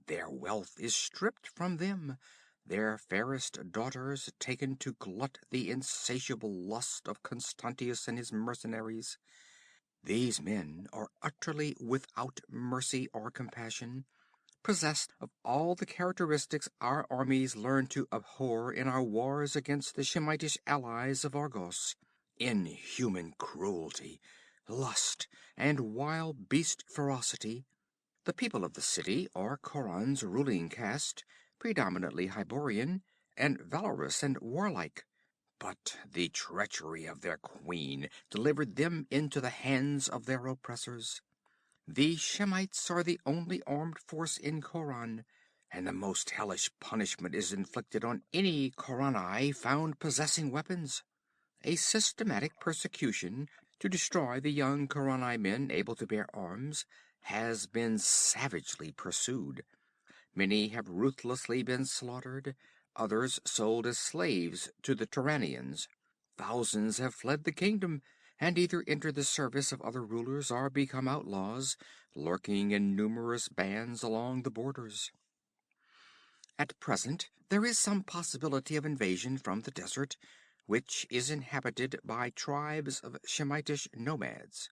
Their wealth is stripped from them, their fairest daughters taken to glut the insatiable lust of Constantius and his mercenaries. These men are utterly without mercy or compassion, possessed of all the characteristics our armies learned to abhor in our wars against the Shemitish allies of Argos: inhuman cruelty, lust, and wild beast ferocity. The people of the city are Khauran's ruling caste, predominantly Hyborian, and valorous and warlike. But the treachery of their queen delivered them into the hands of their oppressors. The Shemites are the only armed force in Khauran, and the most hellish punishment is inflicted on any Khaurani found possessing weapons. A systematic persecution to destroy the young Khaurani men able to bear arms has been savagely pursued. Many have ruthlessly been slaughtered, others sold as slaves to the Turanians. Thousands have fled the kingdom, and either entered the service of other rulers or become outlaws, lurking in numerous bands along the borders. At present there is some possibility of invasion from the desert, which is inhabited by tribes of Shemitish nomads.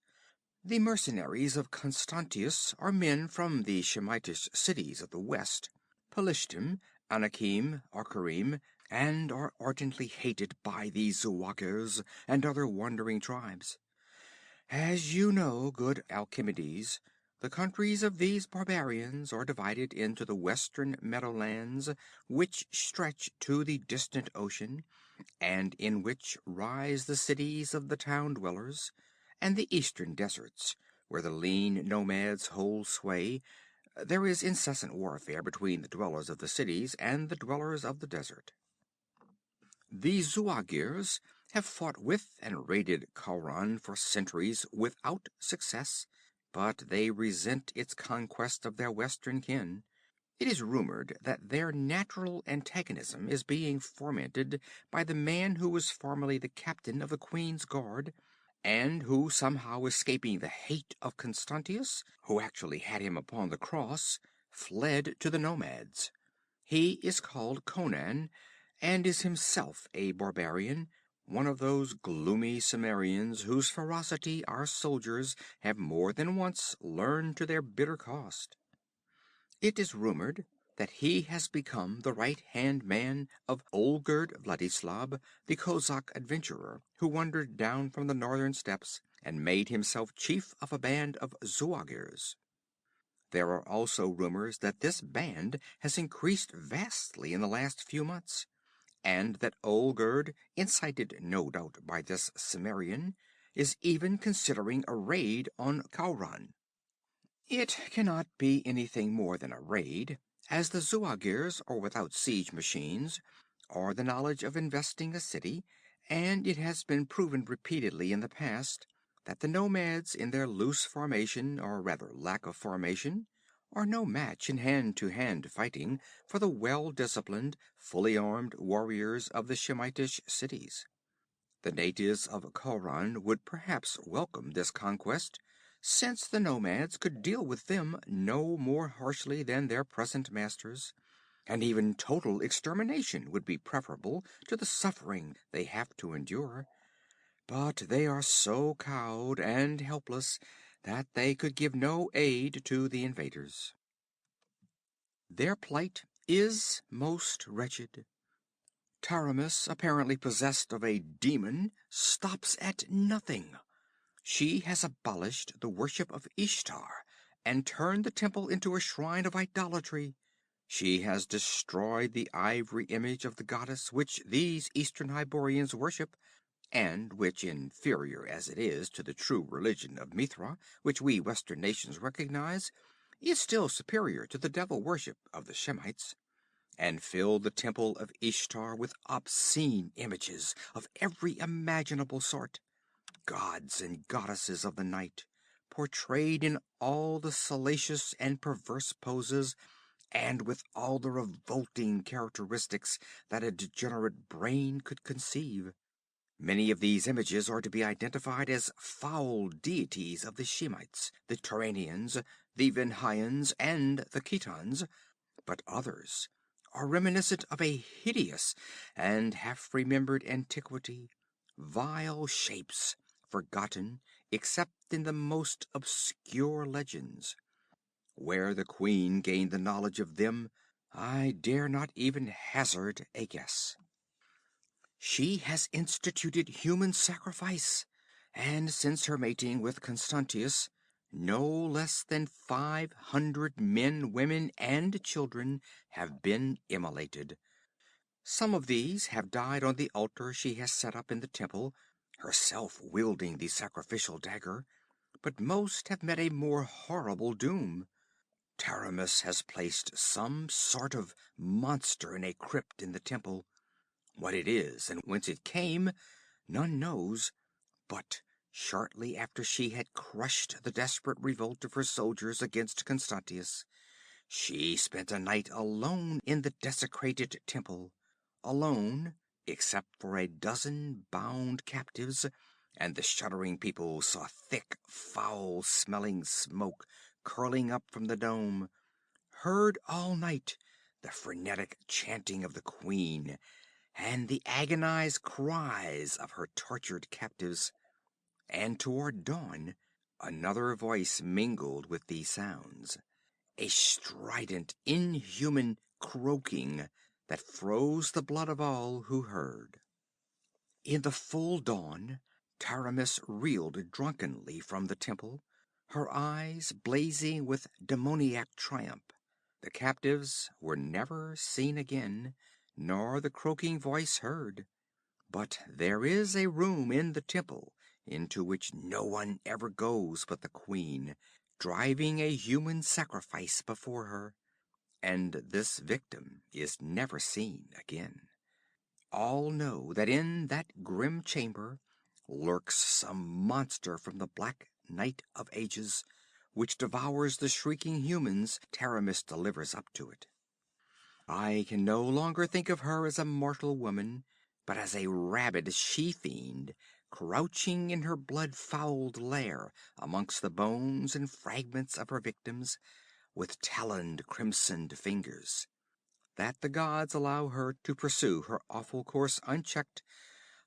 The mercenaries of Constantius are men from the Shemitish cities of the west, Pelishtim Anakim or Karim, and are ardently hated by the Zuagirs and other wandering tribes. As you know, good Alcimides, the countries of these barbarians are divided into the western meadowlands, which stretch to the distant ocean, and in which rise the cities of the town dwellers, and the eastern deserts, where the lean nomads hold sway. There is incessant warfare between the dwellers of the cities and the dwellers of the desert. The Zuagirs have fought with and raided Khauran for centuries without success, but they resent its conquest of their western kin. It is rumored that their natural antagonism is being fomented by the man who was formerly the captain of the Queen's Guard, and who, somehow escaping the hate of Constantius, who actually had him upon the cross, fled to the nomads. He is called Conan, and is himself a barbarian, one of those gloomy Cimmerians whose ferocity our soldiers have more than once learned to their bitter cost. It is rumored that he has become the right-hand man of Olgerd Vladislav, the Kozak adventurer, who wandered down from the northern steppes and made himself chief of a band of Zuagirs. There are also rumors that this band has increased vastly in the last few months, and that Olgerd, incited no doubt by this Cimmerian, is even considering a raid on Khauran. It cannot be anything more than a raid, as the Zuagirs are without siege machines or the knowledge of investing a city, and it has been proven repeatedly in the past that the nomads in their loose formation, or rather lack of formation, are no match in hand-to-hand fighting for the well-disciplined, fully armed warriors of the Shemitish cities. The natives of Khauran would perhaps welcome this conquest, since the nomads could deal with them no more harshly than their present masters, and even total extermination would be preferable to the suffering they have to endure. But they are so cowed and helpless that they could give no aid to the invaders. Their plight is most wretched. Taramis, apparently possessed of a demon, stops at nothing. She has abolished the worship of Ishtar and turned the temple into a shrine of idolatry. She has destroyed the ivory image of the goddess which these Eastern Hyborians worship, and which, inferior as it is to the true religion of Mithra, which we Western nations recognize, is still superior to the devil worship of the Shemites, and filled the temple of Ishtar with obscene images of every imaginable sort, gods and goddesses of the night, portrayed in all the salacious and perverse poses, and with all the revolting characteristics that a degenerate brain could conceive. Many of these images are to be identified as foul deities of the Shemites, the Turanians, the Venhaians, and the Khitans, but others are reminiscent of a hideous and half-remembered antiquity, vile shapes, forgotten except in the most obscure legends. Where the queen gained the knowledge of them, I dare not even hazard a guess. She has instituted human sacrifice, and since her mating with Constantius, no less than 500 men, women, and children have been immolated. Some of these have died on the altar she has set up in the temple, herself wielding the sacrificial dagger, but most have met a more horrible doom. Taramis has placed some sort of monster in a crypt in the temple. What it is and whence it came, none knows, but shortly after she had crushed the desperate revolt of her soldiers against Constantius, she spent a night alone in the desecrated temple, alone except for a dozen bound captives, and the shuddering people saw thick, foul-smelling smoke curling up from the dome, heard all night the frenetic chanting of the queen, and the agonized cries of her tortured captives, and toward dawn another voice mingled with these sounds. a strident, inhuman croaking that froze the blood of all who heard. In the full dawn, Taramis reeled drunkenly from the temple, her eyes blazing with demoniac triumph. The captives were never seen again, nor the croaking voice heard. But there is a room in the temple into which no one ever goes but the queen, driving a human sacrifice before her, and this victim is never seen again. All know that in that grim chamber lurks some monster from the black night of ages, which devours the shrieking humans Taramis delivers up to it. I can no longer think of her as a mortal woman, but as a rabid she-fiend, crouching in her blood-fouled lair amongst the bones and fragments of her victims, with taloned crimsoned fingers. That the gods allow her to pursue her awful course unchecked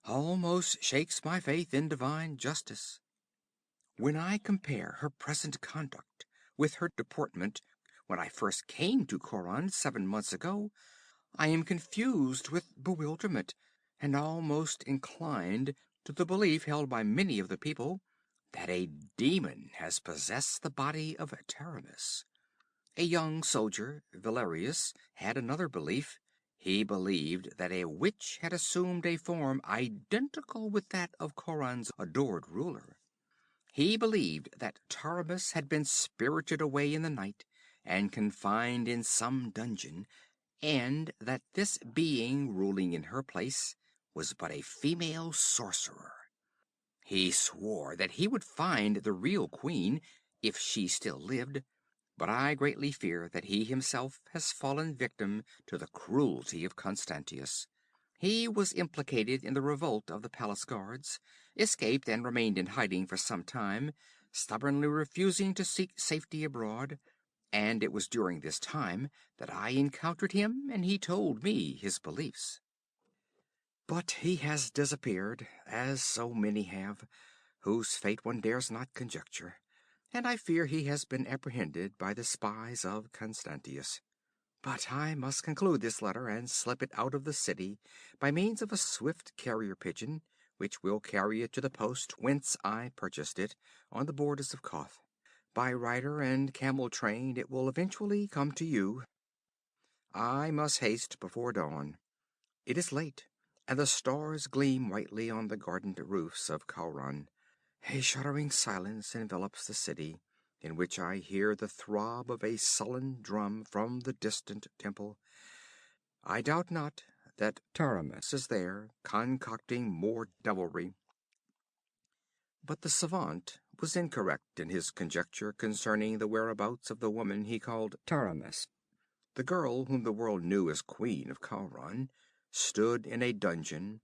almost shakes my faith in divine justice. When I compare her present conduct with her deportment when I first came to Khauran 7 months ago, I am confused with bewilderment, and almost inclined to the belief held by many of the people that a demon has possessed the body of Taramis. A young soldier, Valerius, had another belief. He believed that a witch had assumed a form identical with that of Khauran's adored ruler. He believed that Taramis had been spirited away in the night and confined in some dungeon, and that this being ruling in her place was but a female sorcerer. He swore that he would find the real queen if she still lived, but I greatly fear that he himself has fallen victim to the cruelty of Constantius. He was implicated in the revolt of the palace guards, escaped and remained in hiding for some time, stubbornly refusing to seek safety abroad, and it was during this time that I encountered him and he told me his beliefs. But he has disappeared, as so many have, whose fate one dares not conjecture, and I fear he has been apprehended by the spies of Constantius. But I must conclude this letter and slip it out of the city by means of a swift carrier pigeon, which will carry it to the post whence I purchased it, on the borders of Koth. By rider and camel train it will eventually come to you. I must haste before dawn. It is late, and the stars gleam whitely on the gardened roofs of Khauran. A shuddering silence envelops the city, in which I hear the throb of a sullen drum from the distant temple. I doubt not that Taramis is there, concocting more devilry. But the savant was incorrect in his conjecture concerning the whereabouts of the woman he called Taramis. The girl whom the world knew as Queen of Khauran stood in a dungeon,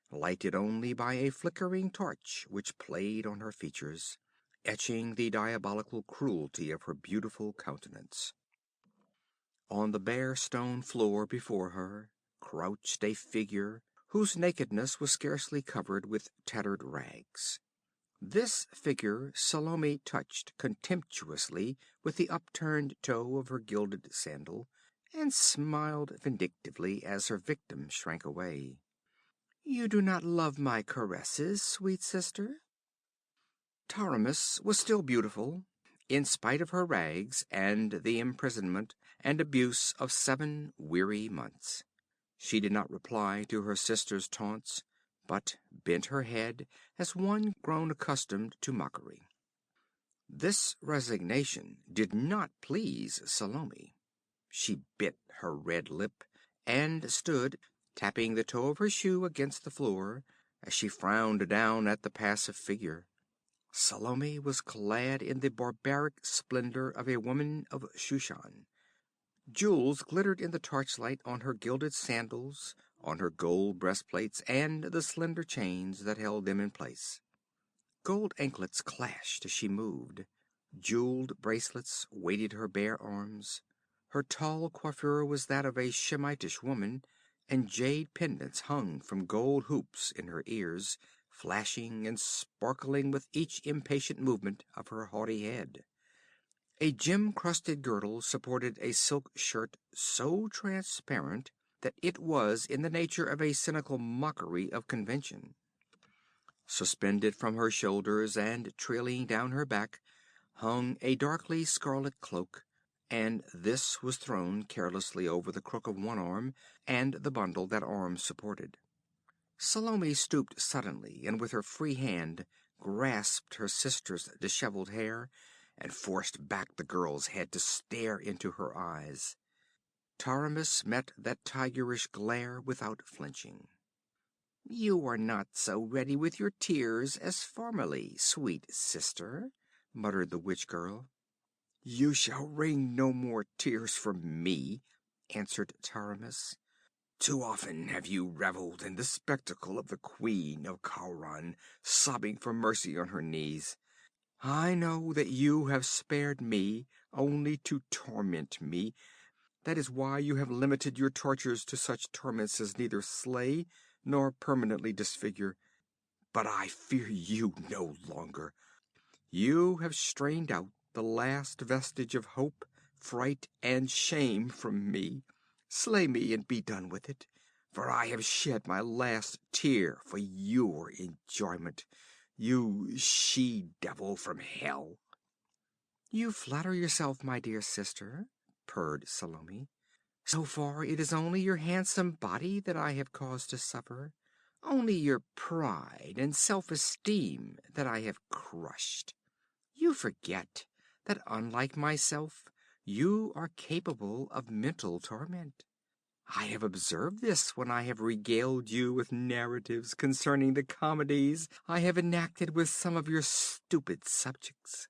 lighted only by a flickering torch which played on her features, etching the diabolical cruelty of her beautiful countenance. On the bare stone floor before her crouched a figure whose nakedness was scarcely covered with tattered rags. This figure Salome touched contemptuously with the upturned toe of her gilded sandal, and smiled vindictively as her victim shrank away. "You do not love my caresses, sweet sister?" Taramis was still beautiful, in spite of her rags and the imprisonment and abuse of 7 weary months. She did not reply to her sister's taunts, but bent her head as one grown accustomed to mockery. This resignation did not please Salome. She bit her red lip and stood, tapping the toe of her shoe against the floor, as she frowned down at the passive figure. Salome was clad in the barbaric splendor of a woman of Shushan. Jewels glittered in the torchlight on her gilded sandals, on her gold breastplates, and the slender chains that held them in place. Gold anklets clashed as she moved. Jeweled bracelets weighted her bare arms. Her tall coiffure was that of a Shemitish woman, and jade pendants hung from gold hoops in her ears, flashing and sparkling with each impatient movement of her haughty head. A gem-crusted girdle supported a silk shirt so transparent that it was in the nature of a cynical mockery of convention. Suspended from her shoulders and trailing down her back hung a darkly scarlet cloak, and this was thrown carelessly over the crook of one arm and the bundle that arm supported. Salome stooped suddenly, and with her free hand grasped her sister's disheveled hair and forced back the girl's head to stare into her eyes. Taramis met that tigerish glare without flinching. "You are not so ready with your tears as formerly, sweet sister," muttered the witch girl. "You shall wring no more tears from me," answered Taramis. "Too often have you reveled in the spectacle of the Queen of Khauran sobbing for mercy on her knees. I know that you have spared me only to torment me. That is why you have limited your tortures to such torments as neither slay nor permanently disfigure. But I fear you no longer. You have strained out the last vestige of hope, fright, and shame from me. Slay me and be done with it, for I have shed my last tear for your enjoyment, you she-devil from hell." "You flatter yourself, my dear sister," purred Salome. "So far it is only your handsome body that I have caused to suffer, only your pride and self-esteem that I have crushed. You forget that, unlike myself, you are capable of mental torment. I have observed this when I have regaled you with narratives concerning the comedies I have enacted with some of your stupid subjects.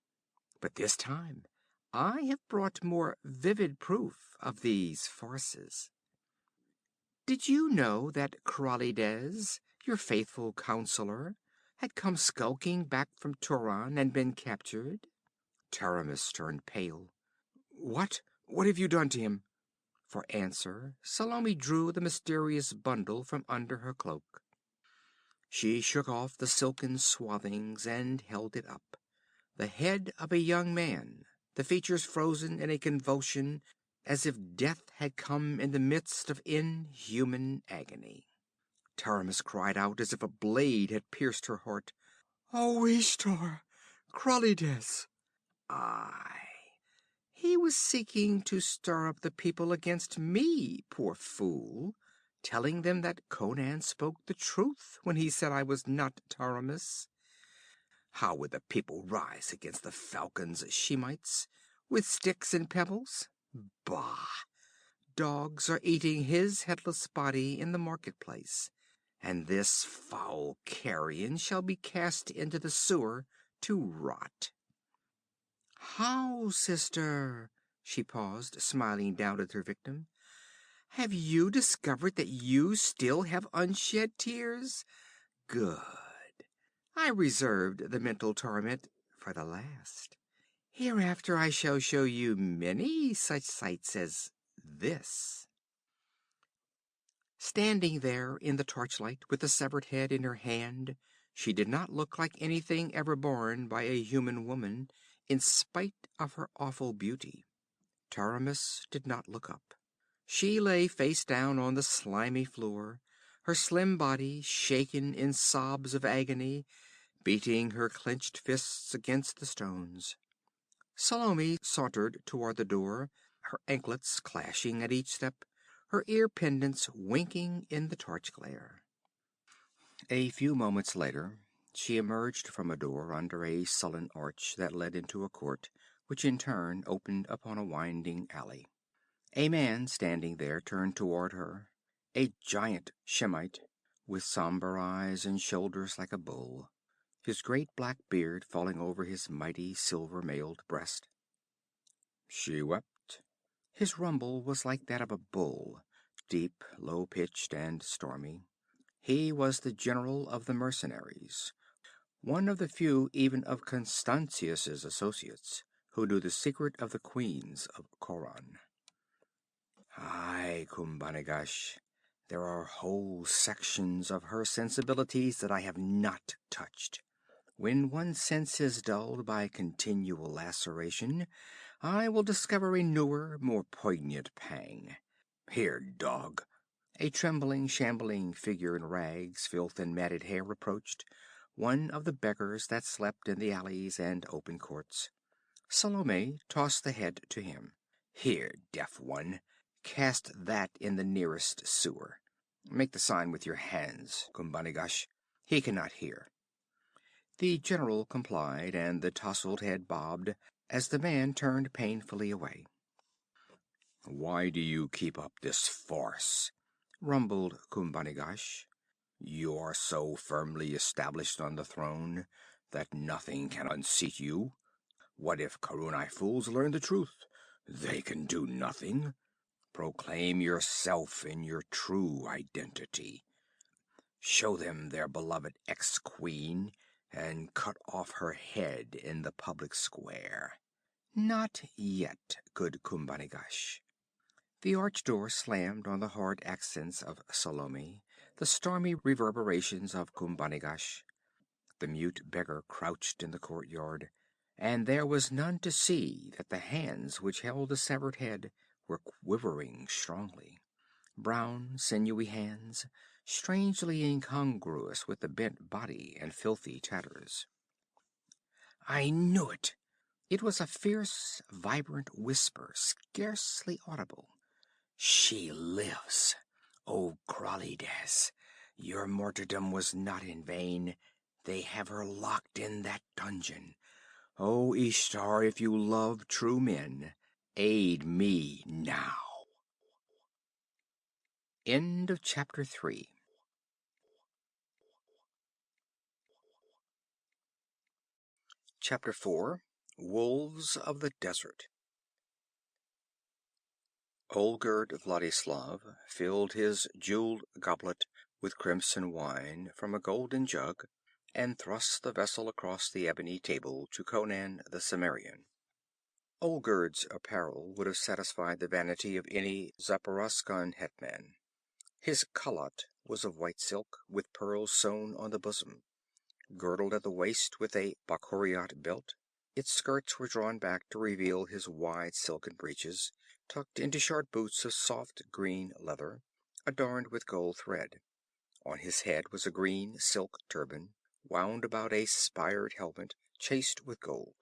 But this time I have brought more vivid proof of these farces. Did you know that Krallides, your faithful counselor, had come skulking back from Turan and been captured?" Taramis turned pale. "What? What have you done to him?" For answer, Salome drew the mysterious bundle from under her cloak. She shook off the silken swathings and held it up. The head of a young man, the features frozen in a convulsion as if death had come in the midst of inhuman agony. Taramis cried out as if a blade had pierced her heart. "Oh, Ishtar! Krallides!" "Aye. He was seeking to stir up the people against me, poor fool, telling them that Conan spoke the truth when he said I was not Taramis. How would the people rise against the falcon's Shemites? With sticks and pebbles? Bah! Dogs are eating his headless body in the marketplace, and this foul carrion shall be cast into the sewer to rot." "How, sister?" She paused, smiling down at her victim. "Have you discovered that you still have unshed tears? Good. I reserved the mental torment for the last. Hereafter I shall show you many such sights as this." Standing there in the torchlight with the severed head in her hand, she did not look like anything ever borne by a human woman, in spite of her awful beauty. Taramis did not look up. She lay face down on the slimy floor, her slim body shaken in sobs of agony, beating her clenched fists against the stones. Salome sauntered toward the door, her anklets clashing at each step, her ear pendants winking in the torch glare. A few moments later, she emerged from a door under a sullen arch that led into a court, which in turn opened upon a winding alley. A man standing there turned toward her, a giant Shemite, with somber eyes and shoulders like a bull, his great black beard falling over his mighty silver-mailed breast. "She wept." His rumble was like that of a bull, deep, low-pitched, and stormy. He was the general of the mercenaries, one of the few even of Constantius's associates who knew the secret of the queens of Khauran. "Aye, Khumbanigash, there are whole sections of her sensibilities that I have not touched. When one sense is dulled by continual laceration, I will discover a newer, more poignant pang. Here, dog. A trembling, shambling figure in rags, filth, and matted hair approached, one of the beggars that slept in the alleys and open courts. Salome tossed the head to him. Here, deaf one, cast that in the nearest sewer. Make the sign with your hands, Kumbanigash. He cannot hear. The general complied, and the tousled head bobbed as the man turned painfully away. Why do you keep up this farce? Rumbled Kumbanigash. You are so firmly established on the throne that nothing can unseat you. What if Khaurani fools learn the truth? They can do nothing. Proclaim yourself in your true identity. Show them their beloved ex-queen and cut off her head in the public square. Not yet, good Kumbanigash. The arch door slammed on the hard accents of Salome, the stormy reverberations of Kumbanigash. The mute beggar crouched in the courtyard, and there was none to see that the hands which held the severed head were quivering strongly. Brown, sinewy hands, strangely incongruous with the bent body and filthy tatters. I knew it! It was a fierce, vibrant whisper, scarcely audible. She lives! O Kralides, your martyrdom was not in vain. They have her locked in that dungeon. O Ishtar, if you love true men, aid me now. End of chapter 3. Chapter 4. Wolves of the Desert. Olgerd Vladislav filled his jeweled goblet with crimson wine from a golden jug, and thrust the vessel across the ebony table to Conan the Cimmerian. Olgerd's apparel would have satisfied the vanity of any Zaporoskan hetman. His khalat was of white silk, with pearls sewn on the bosom. Girdled at the waist with a Bakhuriot belt, its skirts were drawn back to reveal his wide silken breeches, tucked into short boots of soft green leather, adorned with gold thread. On his head was a green silk turban, wound about a spired helmet chased with gold.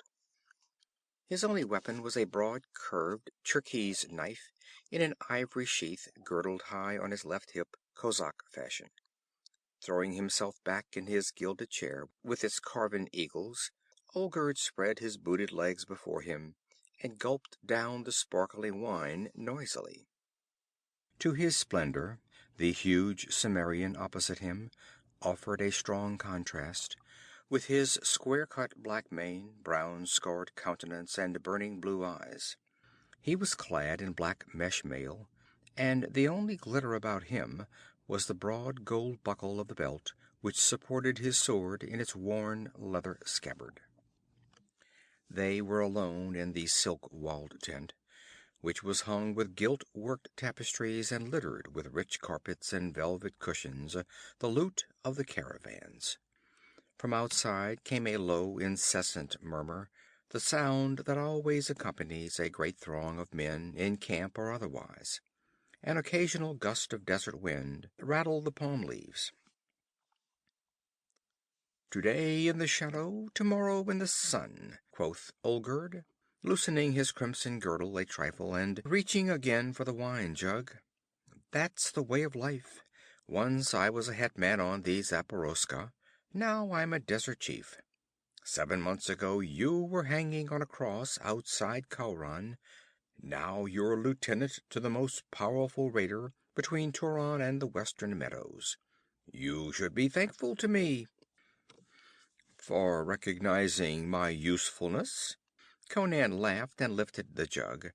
His only weapon was a broad curved turquoise knife in an ivory sheath girdled high on his left hip, Cossack fashion. Throwing himself back in his gilded chair with its carven eagles, Olgerd spread his booted legs before him and gulped down the sparkling wine noisily. To his splendor, the huge Cimmerian opposite him offered a strong contrast, with his square-cut black mane, brown scarred countenance, and burning blue eyes. He was clad in black mesh mail, and the only glitter about him was the broad gold buckle of the belt which supported his sword in its worn leather scabbard. They were alone in the silk-walled tent, which was hung with gilt-worked tapestries and littered with rich carpets and velvet cushions, the loot of the caravans. From outside came a low, incessant murmur, the sound that always accompanies a great throng of men, in camp or otherwise. An occasional gust of desert wind rattled the palm leaves. "Today in the shadow, tomorrow in the sun," quoth Olgerd, loosening his crimson girdle a trifle and reaching again for the wine jug. "That's the way of life. Once I was a hetman on the Zaporoska. Now I'm a desert chief. 7 months ago you were hanging on a cross outside Khauran. Now you're lieutenant to the most powerful raider between Turan and the western meadows. You should be thankful to me." "For recognizing my usefulness?" Conan laughed and lifted the jug.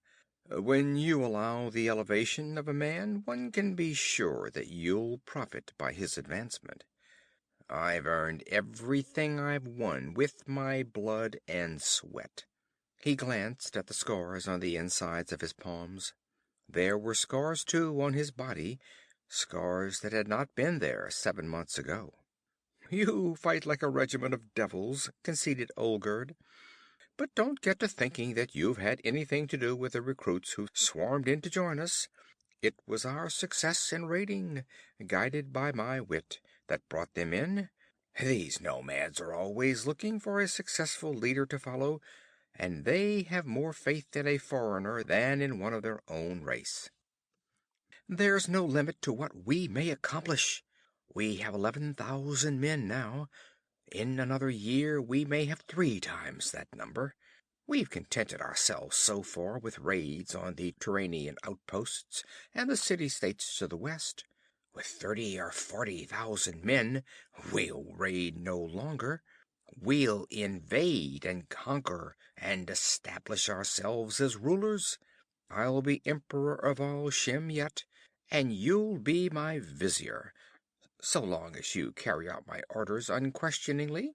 "When you allow the elevation of a man, one can be sure that you'll profit by his advancement. I've earned everything I've won with my blood and sweat." He glanced at the scars on the insides of his palms. There were scars, too, on his body, scars that had not been there 7 months ago. You fight like a regiment of devils, conceded Olgerd. But don't get to thinking that you've had anything to do with the recruits who swarmed in to join us. It was our success in raiding, guided by my wit, that brought them in. These nomads are always looking for a successful leader to follow, and they have more faith in a foreigner than in one of their own race. There's no limit to what we may accomplish. We have 11,000 men now. In another year we may have 3 times that number. We've contented ourselves so far with raids on the Turanian outposts and the city-states to the west. With 30 or 40,000 men, we'll raid no longer. We'll invade and conquer and establish ourselves as rulers. I'll be emperor of all Shem yet, and you'll be my vizier, so long as you carry out my orders unquestioningly.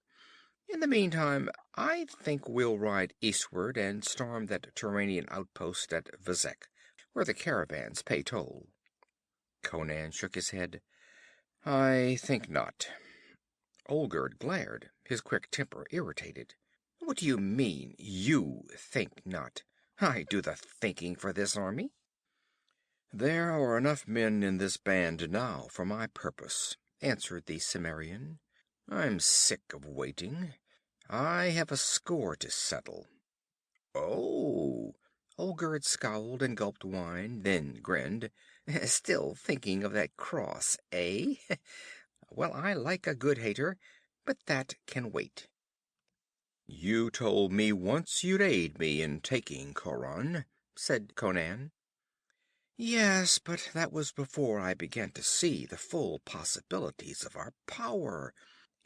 In the meantime, I think we'll ride eastward and storm that Turanian outpost at Vezek, where the caravans pay toll. Conan shook his head. I think not. Olgerd glared, his quick temper irritated. What do you mean, you think not? I do the thinking for this army. There are enough men in this band now for my purpose, answered the Cimmerian. I'm sick of waiting. I have a score to settle. Oh! Olgerd scowled and gulped wine, then grinned. Still thinking of that cross, eh? Well, I like a good hater, but that can wait. You told me once you'd aid me in taking Khauran, said Conan. Yes, but that was before I began to see the full possibilities of our power,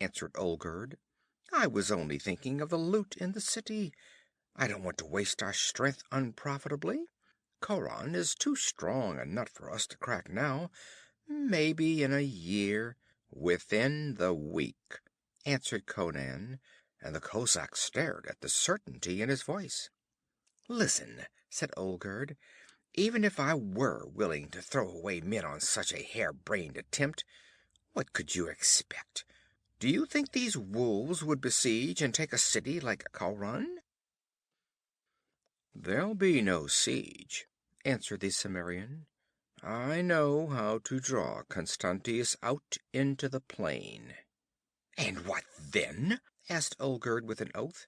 answered Olgerd. I was only thinking of the loot in the city. I don't want to waste our strength unprofitably. Khauran is too strong a nut for us to crack now. Maybe in a year, within the week, answered Conan, and the Kozak stared at the certainty in his voice. Listen, said Olgerd, even if I were willing to throw away men on such a harebrained attempt, what could you expect? Do you think these wolves would besiege and take a city like Khauran? There'll be no siege, answered the Cimmerian. I know how to draw Constantius out into the plain. And what then? Asked Olgerd with an oath.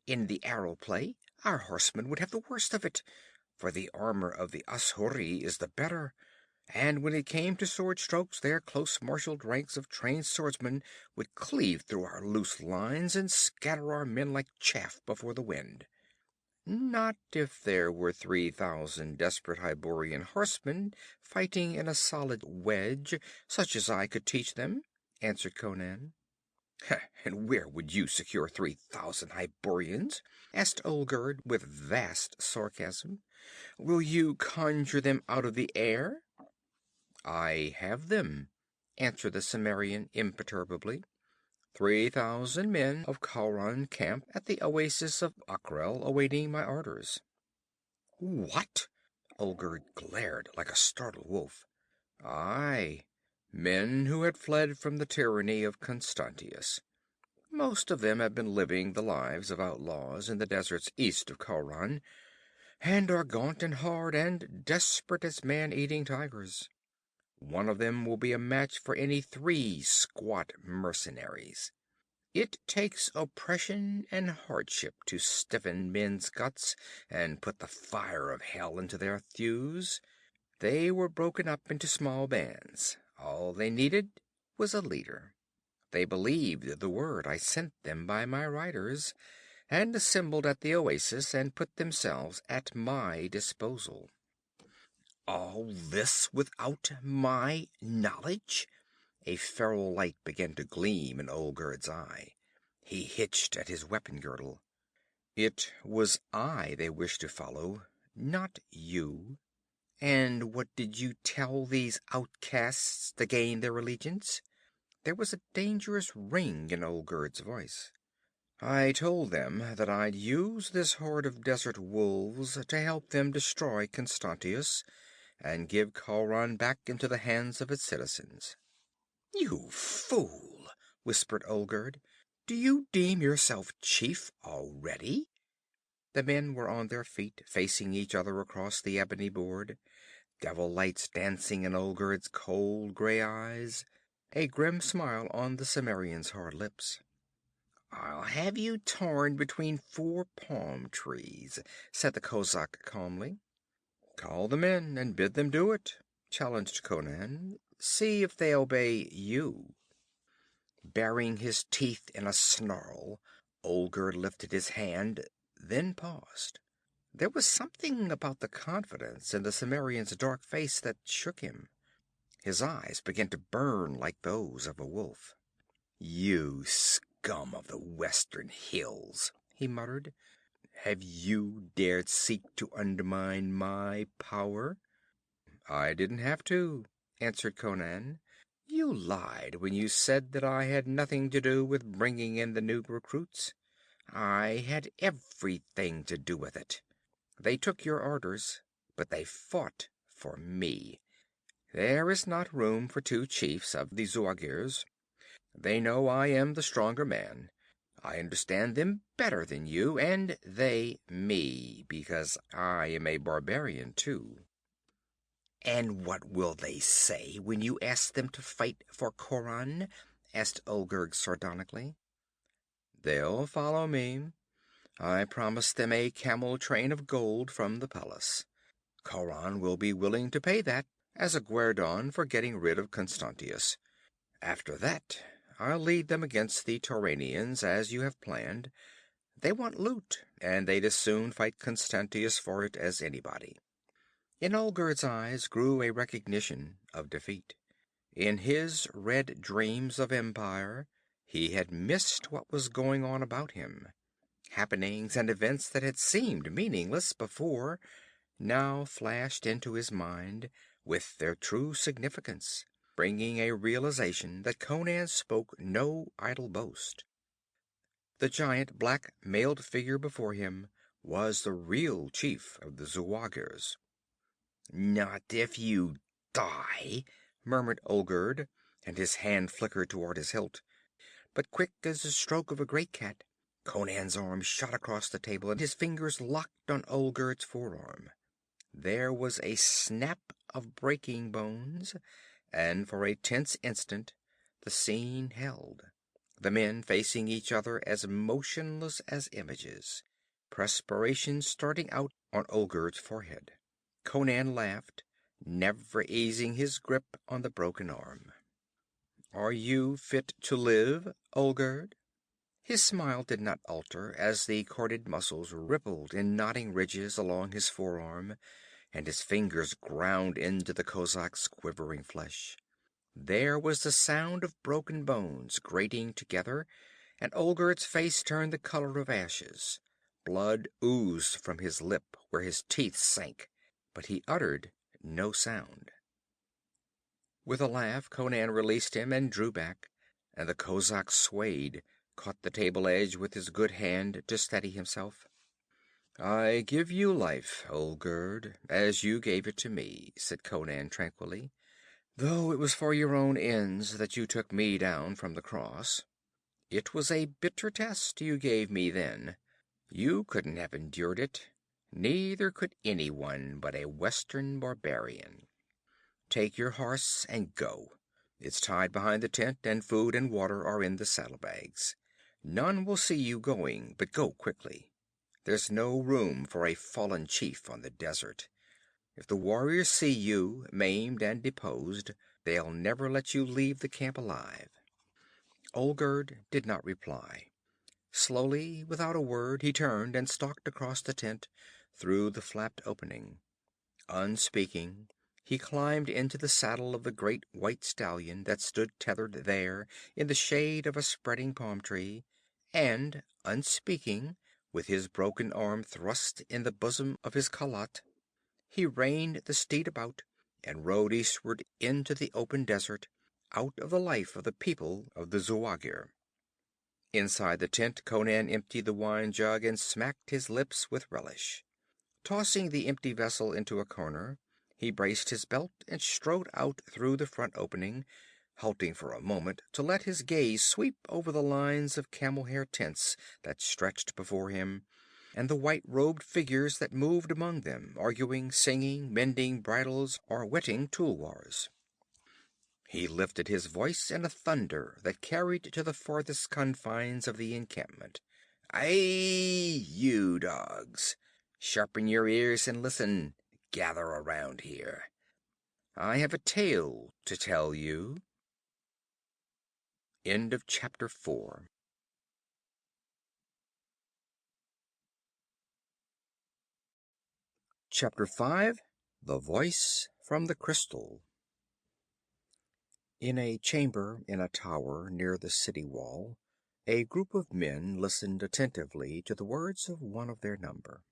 In the arrow play, our horsemen would have the worst of it, for the armor of the Ashuri is the better, and when it came to sword strokes, their close-marshaled ranks of trained swordsmen would cleave through our loose lines and scatter our men like chaff before the wind. Not if there were 3,000 desperate Hyborian horsemen fighting in a solid wedge, such as I could teach them, answered Conan. And where would you secure 3,000 Hyborians? Asked Olgerd with vast sarcasm. Will you conjure them out of the air? I have them, answered the Cimmerian imperturbably. 3,000 men of Khauran camp at the oasis of Akrel, awaiting my orders. What? Olgerd glared like a startled wolf. Aye, men who had fled from the tyranny of Constantius. Most of them have been living the lives of outlaws in the deserts east of Khauran, and are gaunt and hard and desperate as man-eating tigers. One of them will be a match for any 3 squat mercenaries. It takes oppression and hardship to stiffen men's guts and put the fire of hell into their thews. They were broken up into small bands. All they needed was a leader. They believed the word I sent them by my riders, and assembled at the oasis and put themselves at my disposal. All this without my knowledge? A feral light began to gleam in Olgerd's eye. He hitched at his weapon girdle. It was I they wished to follow, not you. And what did you tell these outcasts to gain their allegiance? There was a dangerous ring in Olgerd's voice. I told them that I'd use this horde of desert wolves to help them destroy Constantius and give Khauran back into the hands of its citizens. You fool! whispered Olgerd. "Do you deem yourself chief already?" The men were on their feet, facing each other across the ebony board, devil lights dancing in Olgerd's cold gray eyes, a grim smile on the Cimmerian's hard lips. "I'll have you torn between 4 palm trees," said the kozak calmly. "Call them in and bid them do it," challenged Conan. "See if they obey you." Baring his teeth in a snarl, Olgerd lifted his hand, then paused. There was something about the confidence in the Cimmerian's dark face that shook him. His eyes began to burn like those of a wolf. "You scum of the western hills," he muttered. "Have you dared seek to undermine my power?" "I didn't have to," answered Conan. "You lied when you said that I had nothing to do with bringing in the new recruits. I had everything to do with it. They took your orders, but they fought for me. There is not room for 2 chiefs of the Zuagirs. They know I am the stronger man. I understand them better than you, and they me, because I am a barbarian too." "And what will they say when you ask them to fight for Khauran?" asked Olgerd sardonically. "They'll follow me. I promised them a camel train of gold from the palace. Khauran will be willing to pay that as a guerdon for getting rid of Constantius. After that, I'll lead them against the Turanians as you have planned. They want loot, and they'd as soon fight Constantius for it as anybody." In Olgerd's eyes grew a recognition of defeat. In his red dreams of empire, he had missed what was going on about him. Happenings and events that had seemed meaningless before now flashed into his mind with their true significance, bringing a realization that Conan spoke no idle boast. The giant black mailed figure before him was the real chief of the Zuagirs. "Not if you die," murmured Olgerd, and his hand flickered toward his hilt. But quick as the stroke of a great cat, Conan's arm shot across the table and his fingers locked on Olgerd's forearm. There was a snap of breaking bones, and for a tense instant the scene held, the men facing each other as motionless as images, perspiration starting out on Olgerd's forehead. Conan laughed, never easing his grip on the broken arm. "Are you fit to live, Olgerd?" His smile did not alter as the corded muscles rippled in knotting ridges along his forearm, and his fingers ground into the kozak's quivering flesh. There was the sound of broken bones grating together, and Olgerd's face turned the color of ashes. Blood oozed from his lip where his teeth sank, but he uttered no sound. With a laugh, Conan released him and drew back, and the kozak swayed, caught the table edge with his good hand to steady himself. "I give you life, Olgerd, as you gave it to me," said Conan tranquilly. "Though it was for your own ends that you took me down from the cross. It was a bitter test you gave me then. You couldn't have endured it. Neither could anyone but a Western barbarian. Take your horse and go. It's tied behind the tent, and food and water are in the saddlebags. None will see you going, but go quickly. There's no room for a fallen chief on the desert. If the warriors see you, maimed and deposed, they'll never let you leave the camp alive." Olgerd did not reply. Slowly, without a word, he turned and stalked across the tent, through the flapped opening. Unspeaking, he climbed into the saddle of the great white stallion that stood tethered there in the shade of a spreading palm tree, and, unspeaking, with his broken arm thrust in the bosom of his khalat, he reined the steed about and rode eastward into the open desert, out of the life of the people of the Zuagir. Inside the tent, Conan emptied the wine jug and smacked his lips with relish. Tossing the empty vessel into a corner, he braced his belt and strode out through the front opening, halting for a moment to let his gaze sweep over the lines of camel-hair tents that stretched before him, and the white-robed figures that moved among them, arguing, singing, mending bridles, or whetting tulwars. He lifted his voice in a thunder that carried to the farthest confines of the encampment. "Aye, you dogs! Sharpen your ears and listen. Gather around here. I have a tale to tell you." End of chapter 4. Chapter 5. The Voice from the Crystal. In a chamber in a tower near the city wall, a group of men listened attentively to the words of one of their number.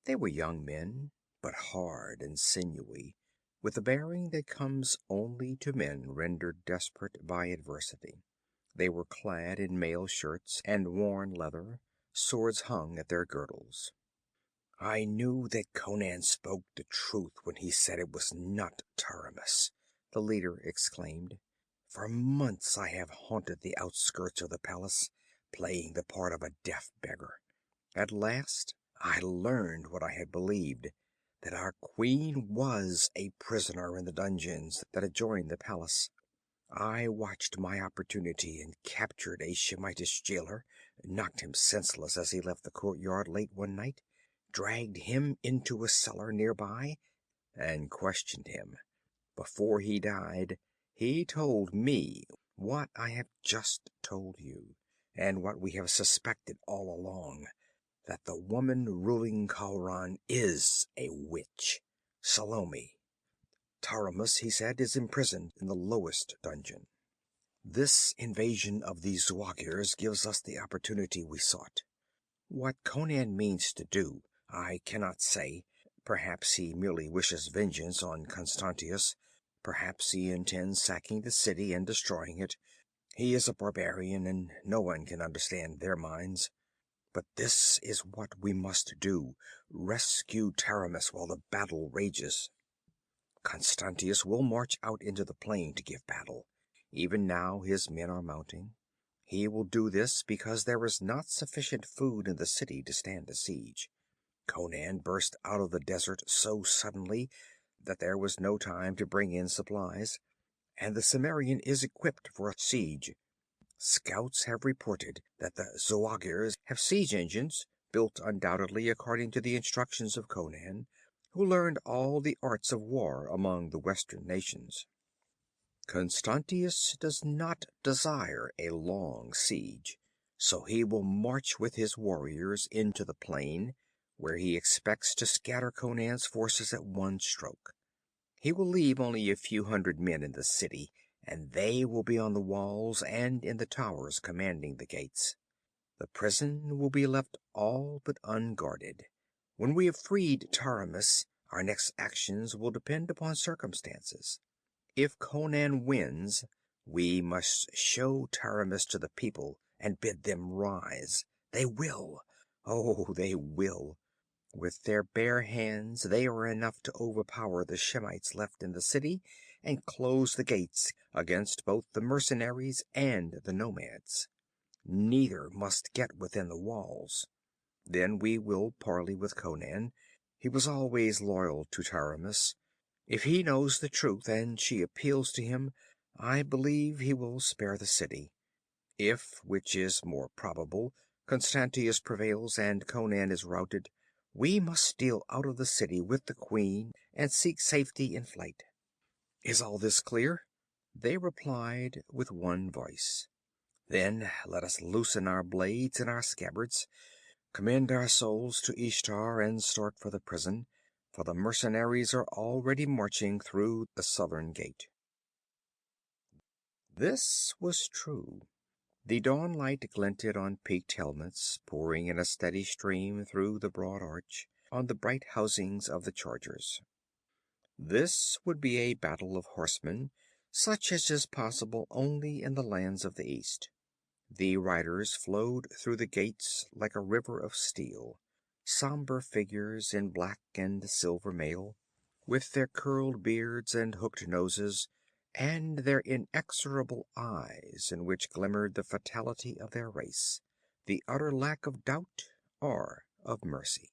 They were young men, but hard and sinewy, with the bearing that comes only to men rendered desperate by adversity. They were clad in mail shirts and worn leather. Swords hung at their girdles. "I knew that Conan spoke the truth when he said it was not Taramis," the leader exclaimed. "For months I have haunted the outskirts of the palace, playing the part of a deaf beggar. At last I learned what I had believed, that our queen was a prisoner in the dungeons that adjoined the palace. I watched my opportunity and captured a Shemitish jailer, knocked him senseless as he left the courtyard late one night, dragged him into a cellar nearby, and questioned him. Before he died, he told me what I have just told you, and what we have suspected all along, that the woman ruling Khauran is a witch. Salome. Taramis, he said, is imprisoned in the lowest dungeon. This invasion of the Zuagirs gives us the opportunity we sought. What Conan means to do, I cannot say. Perhaps he merely wishes vengeance on Constantius. Perhaps he intends sacking the city and destroying it. He is a barbarian, and no one can understand their minds. But this is what we must do: rescue Taramis while the battle rages. Constantius will march out into the plain to give battle. Even now his men are mounting. He will do this because there is not sufficient food in the city to stand a siege. Conan burst out of the desert so suddenly that there was no time to bring in supplies, and the Cimmerian is equipped for a siege. Scouts have reported that the Zuagirs have siege engines, built undoubtedly according to the instructions of Conan, who learned all the arts of war among the western nations. Constantius does not desire a long siege, so he will march with his warriors into the plain, where he expects to scatter Conan's forces at one stroke. He will leave only a few hundred men in the city, and they will be on the walls and in the towers commanding the gates. The prison will be left all but unguarded. When we have freed Taramis, our next actions will depend upon circumstances. If Conan wins, we must show Taramis to the people and bid them rise. They will. Oh, they will. With their bare hands they are enough to overpower the Shemites left in the city and close the gates against both the mercenaries and the nomads. Neither must get within the walls. Then we will parley with Conan. He was always loyal to Taramis. If he knows the truth and she appeals to him, I believe he will spare the city. If, which is more probable, Constantius prevails and Conan is routed, we must steal out of the city with the queen and seek safety in flight. Is all this clear?" They replied with one voice. "Then let us loosen our blades and our scabbards, commend our souls to Ishtar, and start for the prison, for the mercenaries are already marching through the southern gate." This was true. The dawnlight glinted on peaked helmets, pouring in a steady stream through the broad arch, on the bright housings of the chargers. This would be a battle of horsemen, such as is possible only in the lands of the East. The riders flowed through the gates like a river of steel, somber figures in black and silver mail, with their curled beards and hooked noses, and their inexorable eyes in which glimmered the fatality of their race, the utter lack of doubt or of mercy.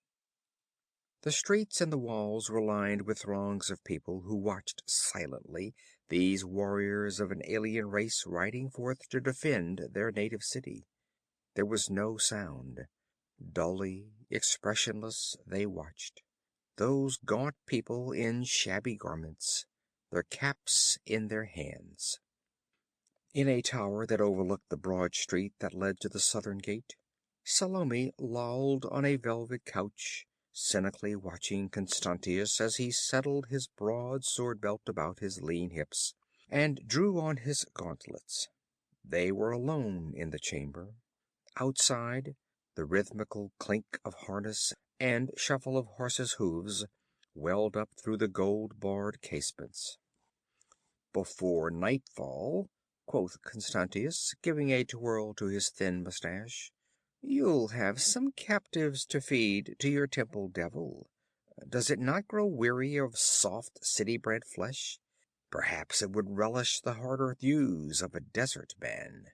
The streets and the walls were lined with throngs of people who watched silently these warriors of an alien race riding forth to defend their native city. There was no sound. Dully, expressionless, they watched. Those gaunt people in shabby garments, their caps in their hands. In a tower that overlooked the broad street that led to the southern gate, Salome lolled on a velvet couch, cynically watching Constantius as he settled his broad sword belt about his lean hips and drew on his gauntlets. They were alone in the chamber. Outside, the rhythmical clink of harness and shuffle of horses' hooves welled up through the gold-barred casements. "Before nightfall," quoth Constantius, giving a twirl to his thin mustache, "you'll have some captives to feed to your temple devil. Does it not grow weary of soft city-bred flesh? Perhaps it would relish the harder thews of a desert man."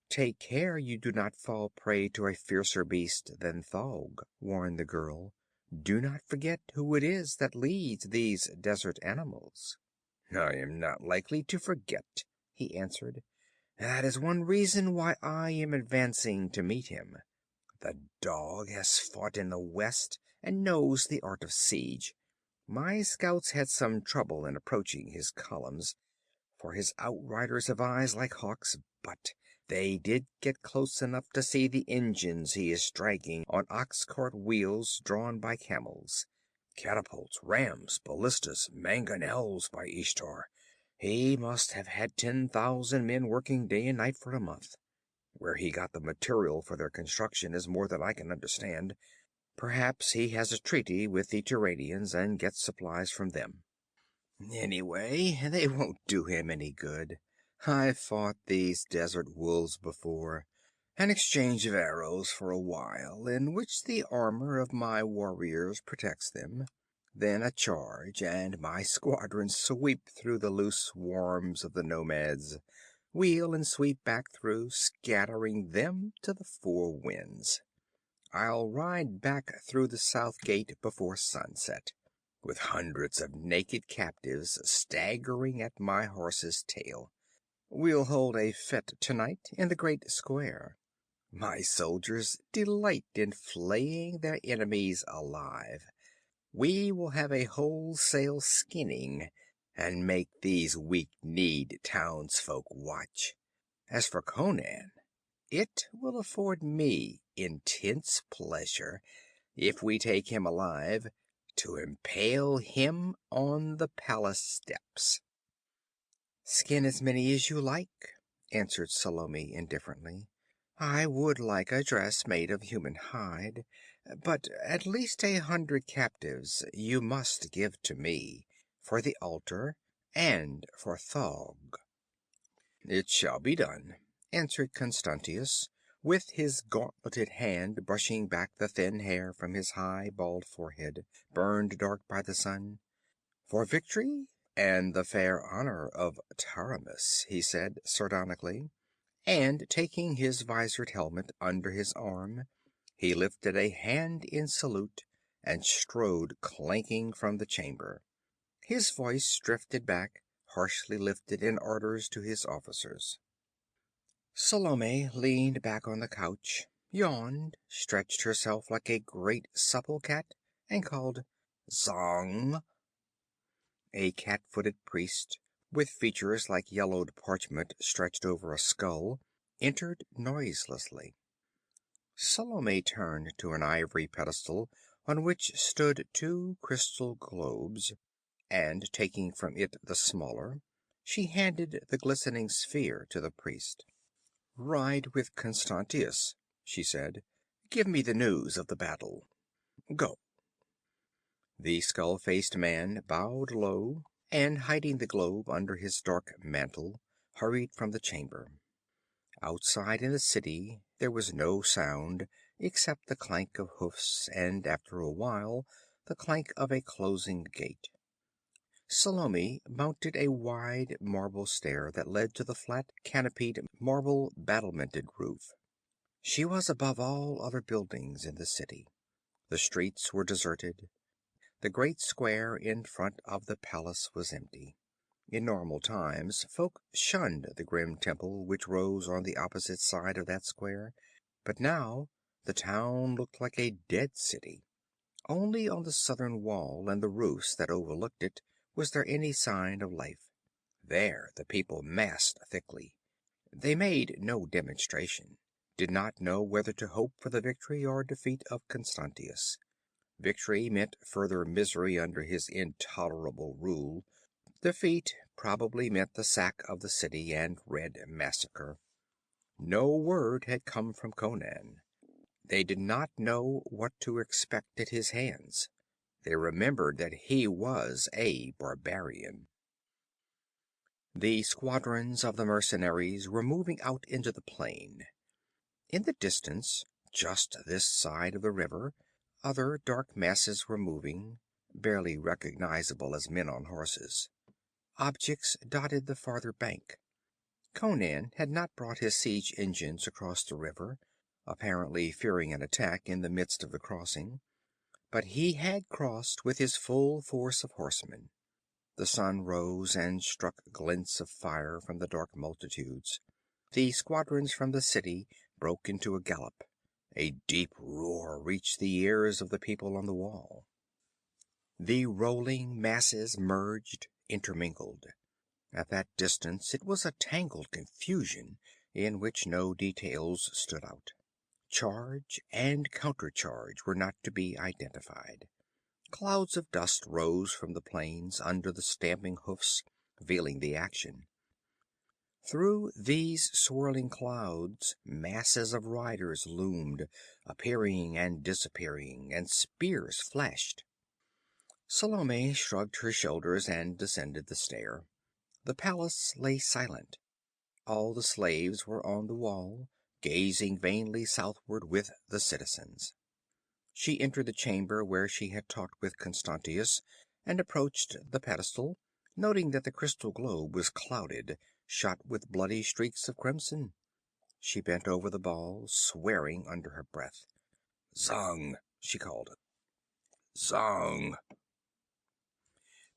"Take care you do not fall prey to a fiercer beast than Thaug," warned the girl. "Do not forget who it is that leads these desert animals." "I am not likely to forget," he answered. "That is one reason why I am advancing to meet him. The dog has fought in the west and knows the art of siege. My scouts had some trouble in approaching his columns, for his outriders have eyes like hawks, but they did get close enough to see the engines he is dragging on ox-cart wheels drawn by camels. Catapults, rams, ballistas, mangonels, by Ishtar. He must have had 10,000 men working day and night for a month. Where he got the material for their construction is more than I can understand. Perhaps he has a treaty with the Turanians and gets supplies from them. Anyway, they won't do him any good. I've fought these desert wolves before. An exchange of arrows for a while, in which the armor of my warriors protects them. Then a charge, and my squadrons sweep through the loose swarms of the nomads, wheel and sweep back through, scattering them to the four winds. I'll ride back through the south gate before sunset, with hundreds of naked captives staggering at my horse's tail. We'll hold a fete tonight in the great square. My soldiers delight in flaying their enemies alive. We will have a wholesale skinning, and make these weak-kneed townsfolk watch. As for Conan, it will afford me intense pleasure, if we take him alive, to impale him on the palace steps." "Skin as many as you like," answered Salome indifferently. "I would like a dress made of human hide, but at least 100 captives you must give to me, for the altar and for Thaug." "It shall be done," answered Constantius, with his gauntleted hand brushing back the thin hair from his high, bald forehead, burned dark by the sun. "For victory and the fair honor of Taramis," he said sardonically, and taking his visored helmet under his arm, he lifted a hand in salute and strode clanking from the chamber. His voice drifted back, harshly lifted in orders to his officers. Salome leaned back on the couch, yawned, stretched herself like a great supple cat, and called, "Zang!" A cat-footed priest, with features like yellowed parchment stretched over a skull, entered noiselessly. Salome turned to an ivory pedestal on which stood two crystal globes, and taking from it the smaller, she handed the glistening sphere to the priest. "Ride with Constantius," she said. "Give me the news of the battle. Go." The skull-faced man bowed low, and hiding the globe under his dark mantle, hurried from the chamber. Outside in the city there was no sound except the clank of hoofs and, after a while, the clank of a closing gate. Salome mounted a wide marble stair that led to the flat, canopied, marble battlemented roof. She was above all other buildings in the city. The streets were deserted. The great square in front of the palace was empty. In normal times, folk shunned the grim temple which rose on the opposite side of that square, but now the town looked like a dead city. Only on the southern wall and the roofs that overlooked it was there any sign of life. There the people massed thickly. They made no demonstration, did not know whether to hope for the victory or defeat of Constantius. Victory meant further misery under his intolerable rule. Defeat probably meant the sack of the city and red massacre. No word had come from Conan. They did not know what to expect at his hands. They remembered that he was a barbarian. The squadrons of the mercenaries were moving out into the plain. In the distance, just this side of the river, other dark masses were moving, barely recognizable as men on horses. Objects dotted the farther bank. Conan had not brought his siege engines across the river, apparently fearing an attack in the midst of the crossing, but he had crossed with his full force of horsemen. The sun rose and struck glints of fire from the dark multitudes. The squadrons from the city broke into a gallop. A deep roar reached the ears of the people on the wall. The rolling masses merged, intermingled. At that distance it was a tangled confusion in which no details stood out. Charge and countercharge were not to be identified. Clouds of dust rose from the plains under the stamping hoofs, veiling the action. Through these swirling clouds masses of riders loomed, appearing and disappearing, and spears flashed. Salome shrugged her shoulders and descended the stair. The palace lay silent. All the slaves were on the wall, gazing vainly southward with the citizens. She entered the chamber where she had talked with Constantius, and approached the pedestal, noting that the crystal globe was clouded, shot with bloody streaks of crimson. She bent over the ball, swearing under her breath. "Zang!" she called. "Zang!"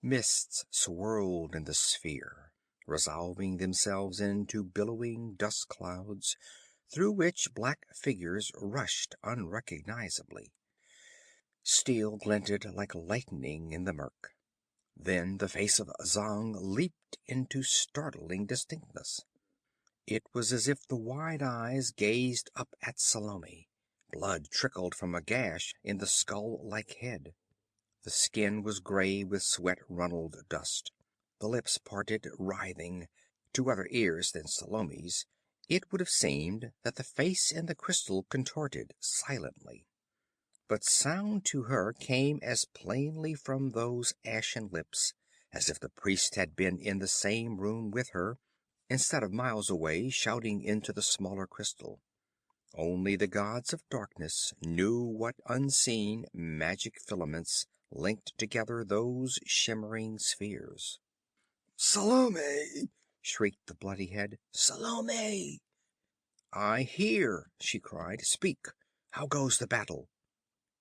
Mists swirled in the sphere, resolving themselves into billowing dust clouds, through which black figures rushed unrecognizably. Steel glinted like lightning in the murk. Then the face of Zang leaped into startling distinctness. It was as if the wide eyes gazed up at Salome. Blood trickled from a gash in the skull-like head. The skin was gray with sweat-runneled dust. The lips parted, writhing. To other ears than Salome's, it would have seemed that the face in the crystal contorted silently. But sound to her came as plainly from those ashen lips as if the priest had been in the same room with her, instead of miles away shouting into the smaller crystal. Only the gods of darkness knew what unseen magic filaments linked together those shimmering spheres. "Salome!" shrieked the bloody head. "Salome!" "I hear," she cried. "Speak. How goes the battle?"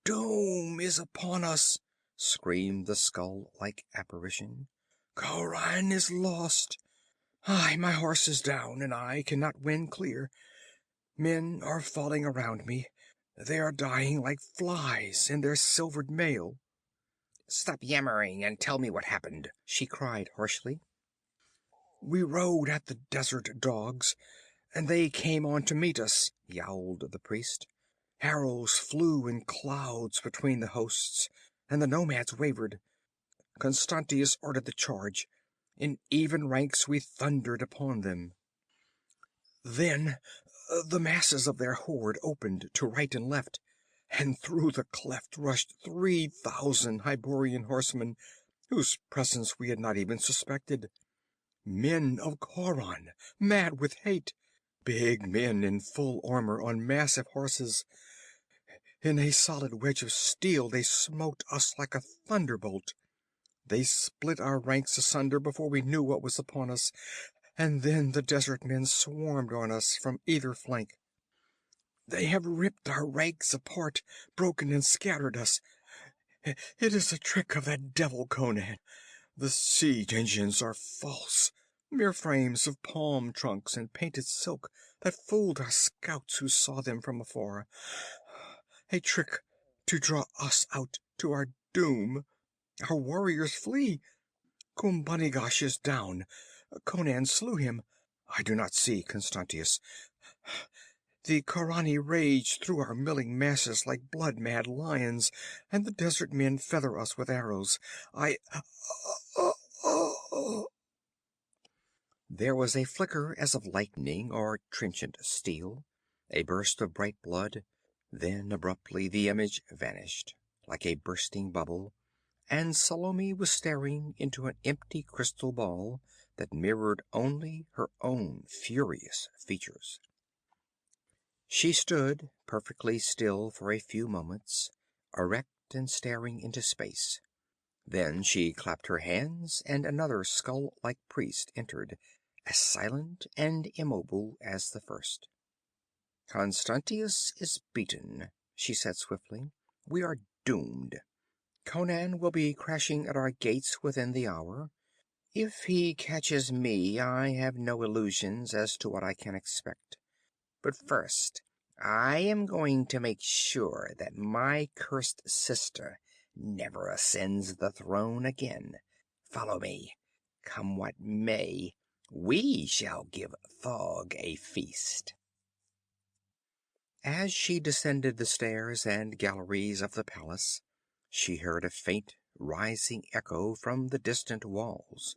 "Doom is upon us!" screamed the skull-like apparition. "Khauran is lost. Aye, my horse is down, and I cannot win clear. Men are falling around me. They are dying like flies in their silvered mail." "Stop yammering and tell me what happened," she cried harshly. "We rode at the desert dogs, and they came on to meet us," yowled the priest. "Arrows flew in clouds between the hosts, and the nomads wavered. Constantius ordered the charge. In even ranks we thundered upon them. Then the masses of their horde opened to right and left, and through the cleft rushed 3,000 Hyborian horsemen, whose presence we had not even suspected. Men of Khauran, mad with hate. Big men in full armor on massive horses. In a solid wedge of steel they smote us like a thunderbolt. They split our ranks asunder before we knew what was upon us, and then the desert men swarmed on us from either flank. They have ripped our ranks apart, broken and scattered us. It is a trick of that devil Conan. The siege engines are false, mere frames of palm trunks and painted silk that fooled our scouts who saw them from afar. A trick to draw us out to our doom. Our warriors flee. Kumbanigash is down. Conan slew him. I do not see Constantius. The Kharani rage through our milling masses like blood-mad lions, and the desert men feather us with arrows. I... There was a flicker as of lightning or trenchant steel, a burst of bright blood, then abruptly the image vanished, like a bursting bubble, and Salome was staring into an empty crystal ball that mirrored only her own furious features. She stood perfectly still for a few moments, erect and staring into space. Then she clapped her hands, and another skull-like priest entered, as silent and immobile as the first. Constantius is beaten, she said swiftly. We are doomed. Conan will be crashing at our gates within the hour. If he catches me, I have no illusions as to what I can expect. But first, I am going to make sure that my cursed sister never ascends the throne again. Follow me. Come what may, we shall give Thog a feast. As she descended the stairs and galleries of the palace, she heard a faint, rising echo from the distant walls.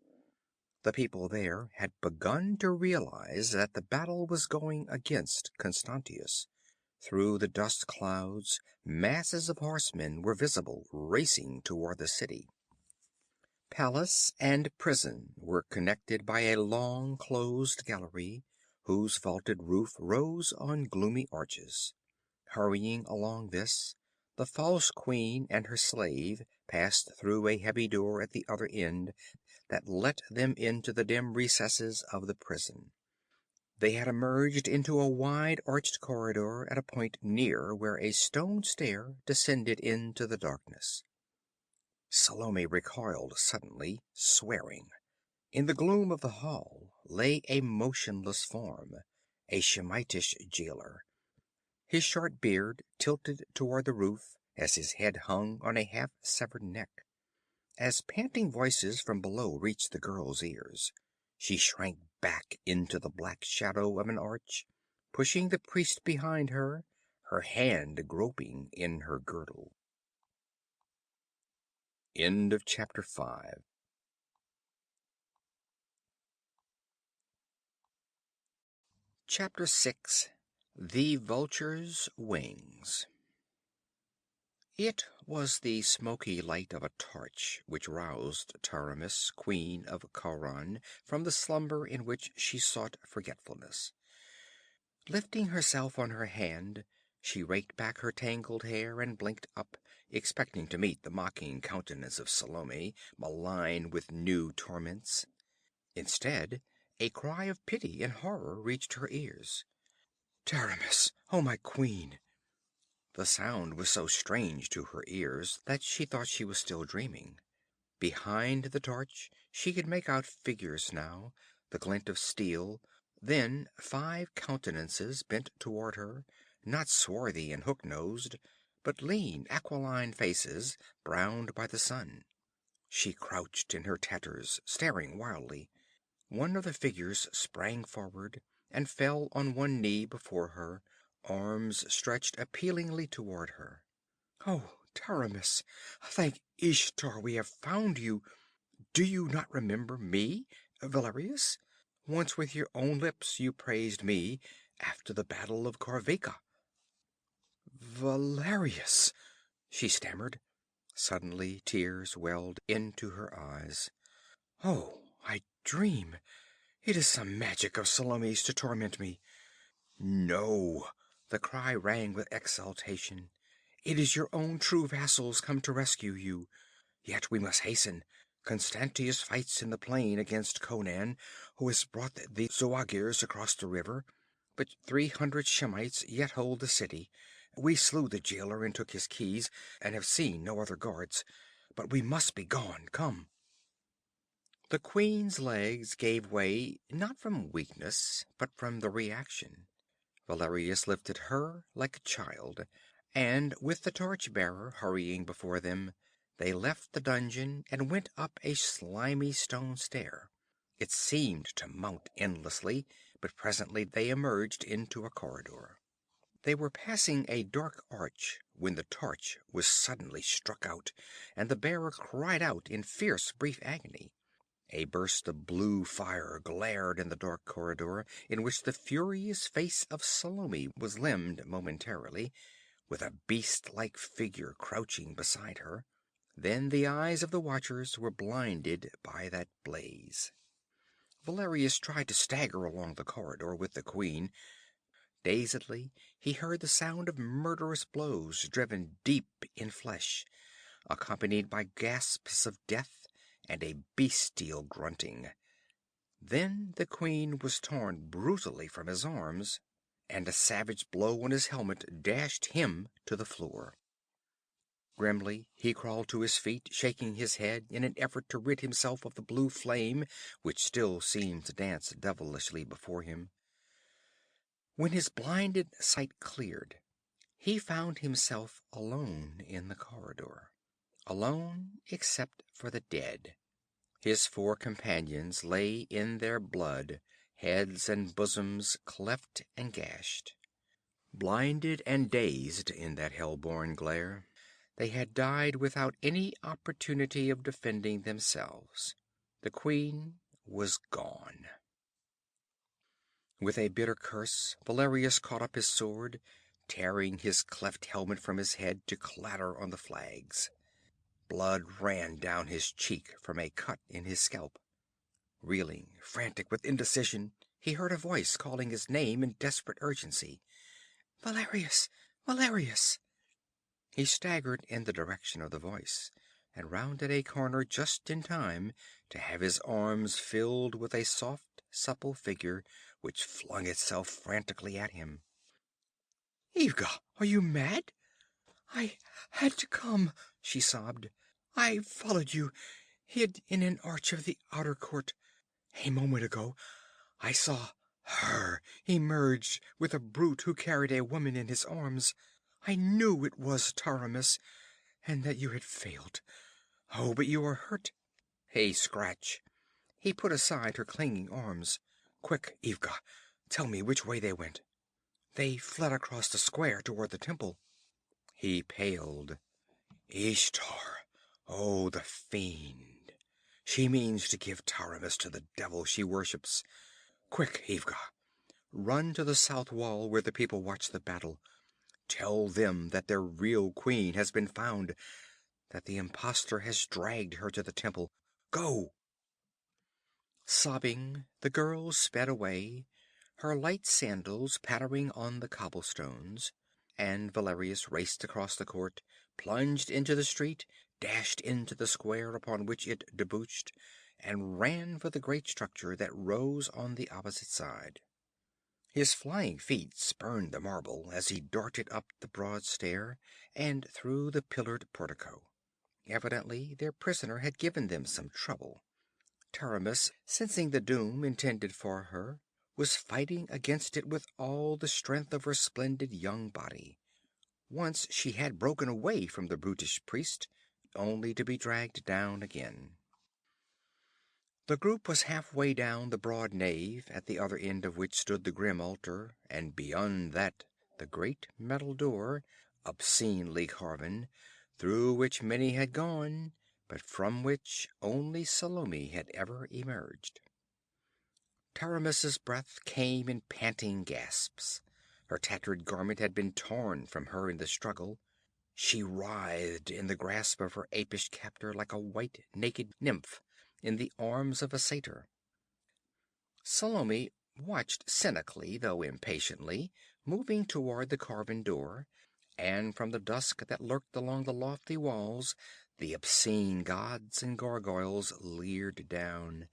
The people there had begun to realize that the battle was going against Constantius. Through the dust clouds, masses of horsemen were visible, racing toward the city. Palace and prison were connected by a long, closed gallery, whose vaulted roof rose on gloomy arches. Hurrying along this, the false queen and her slave passed through a heavy door at the other end that let them into the dim recesses of the prison. They had emerged into a wide arched corridor at a point near where a stone stair descended into the darkness. Salome recoiled suddenly, swearing. In the gloom of the hall lay a motionless form, a Shemitish jailer. His short beard tilted toward the roof as his head hung on a half-severed neck. As panting voices from below reached the girl's ears, she shrank back into the black shadow of an arch, pushing the priest behind her, her hand groping in her girdle. End of chapter 5. Chapter 6. The Vulture's Wings. It was the smoky light of a torch which roused Taramis, queen of Khauran, from the slumber in which she sought forgetfulness. Lifting herself on her hand, she raked back her tangled hair and blinked up, expecting to meet the mocking countenance of Salome, malign with new torments. Instead, a cry of pity and horror reached her ears. "Taramis, oh my queen!" The sound was so strange to her ears that she thought she was still dreaming. Behind the torch she could make out figures now, the glint of steel, then 5 countenances bent toward her, not swarthy and hook-nosed, but lean, aquiline faces, browned by the sun. She crouched in her tatters, staring wildly. One of the figures sprang forward and fell on one knee before her, arms stretched appealingly toward her. "Oh, Taramis, thank Ishtar we have found you! Do you not remember me, Valerius? Once with your own lips you praised me after the battle of Corveka." "Valerius!" she stammered. Suddenly tears welled into her eyes. "Oh, I dream. It is some magic of Salome's to torment me." "No!" The cry rang with exultation. "It is your own true vassals come to rescue you. Yet we must hasten. Constantius fights in the plain against Conan, who has brought the Zuagirs across the river, but 300 Shemites yet hold the city. We slew the jailer and took his keys, and have seen no other guards. But we must be gone. Come." The queen's legs gave way, not from weakness, but from the reaction. Valerius lifted her like a child, and with the torch-bearer hurrying before them, they left the dungeon and went up a slimy stone stair. It seemed to mount endlessly, but presently they emerged into a corridor. They were passing a dark arch when the torch was suddenly struck out, and the bearer cried out in fierce, brief agony. A burst of blue fire glared in the dark corridor, in which the furious face of Salome was limned momentarily, with a beast-like figure crouching beside her. Then the eyes of the watchers were blinded by that blaze. Valerius tried to stagger along the corridor with the queen. Dazedly, he heard the sound of murderous blows driven deep in flesh, accompanied by gasps of death and a bestial grunting. Then the queen was torn brutally from his arms, and a savage blow on his helmet dashed him to the floor. Grimly, he crawled to his feet, shaking his head in an effort to rid himself of the blue flame which still seemed to dance devilishly before him. When his blinded sight cleared, he found himself alone in the corridor. Alone except for the dead. His 4 companions lay in their blood, heads and bosoms cleft and gashed. Blinded and dazed in that hell-born glare, they had died without any opportunity of defending themselves. The queen was gone. With a bitter curse, Valerius caught up his sword, tearing his cleft helmet from his head to clatter on the flags. Blood ran down his cheek from a cut in his scalp. Reeling, frantic with indecision, he heard a voice calling his name in desperate urgency. "Valerius! Valerius!" He staggered in the direction of the voice, and rounded a corner just in time to have his arms filled with a soft, supple figure which flung itself frantically at him. "Ivga, are you mad?" "I had to come," she sobbed. "I followed you, hid in an arch of the outer court. A moment ago I saw her emerge with a brute who carried a woman in his arms. I knew it was Taramis, and that you had failed. Oh, but you are hurt." A scratch. He put aside her clinging arms. "Quick, Ivga, tell me which way they went." "They fled across the square toward the temple." He paled. "Ishtar! Oh, the fiend! She means to give Taramis to the devil she worships. Quick, Ivga! Run to the south wall where the people watch the battle. Tell them that their real queen has been found, that the impostor has dragged her to the temple. Go!" Sobbing, the girl sped away, her light sandals pattering on the cobblestones, and Valerius raced across the court, plunged into the street, dashed into the square upon which it debouched, and ran for the great structure that rose on the opposite side. His flying feet spurned the marble as he darted up the broad stair and through the pillared portico. Evidently their prisoner had given them some trouble. Taramis, sensing the doom intended for her, was fighting against it with all the strength of her splendid young body. Once she had broken away from the brutish priest, only to be dragged down again. The group was halfway down the broad nave, at the other end of which stood the grim altar, and beyond that the great metal door, obscenely carven, through which many had gone, but from which only Salome had ever emerged. Taramis's breath came in panting gasps. Her tattered garment had been torn from her in the struggle. She writhed in the grasp of her apish captor like a white, naked nymph in the arms of a satyr. Salome watched cynically, though impatiently, moving toward the carven door, and from the dusk that lurked along the lofty walls The obscene gods and gargoyles leered down,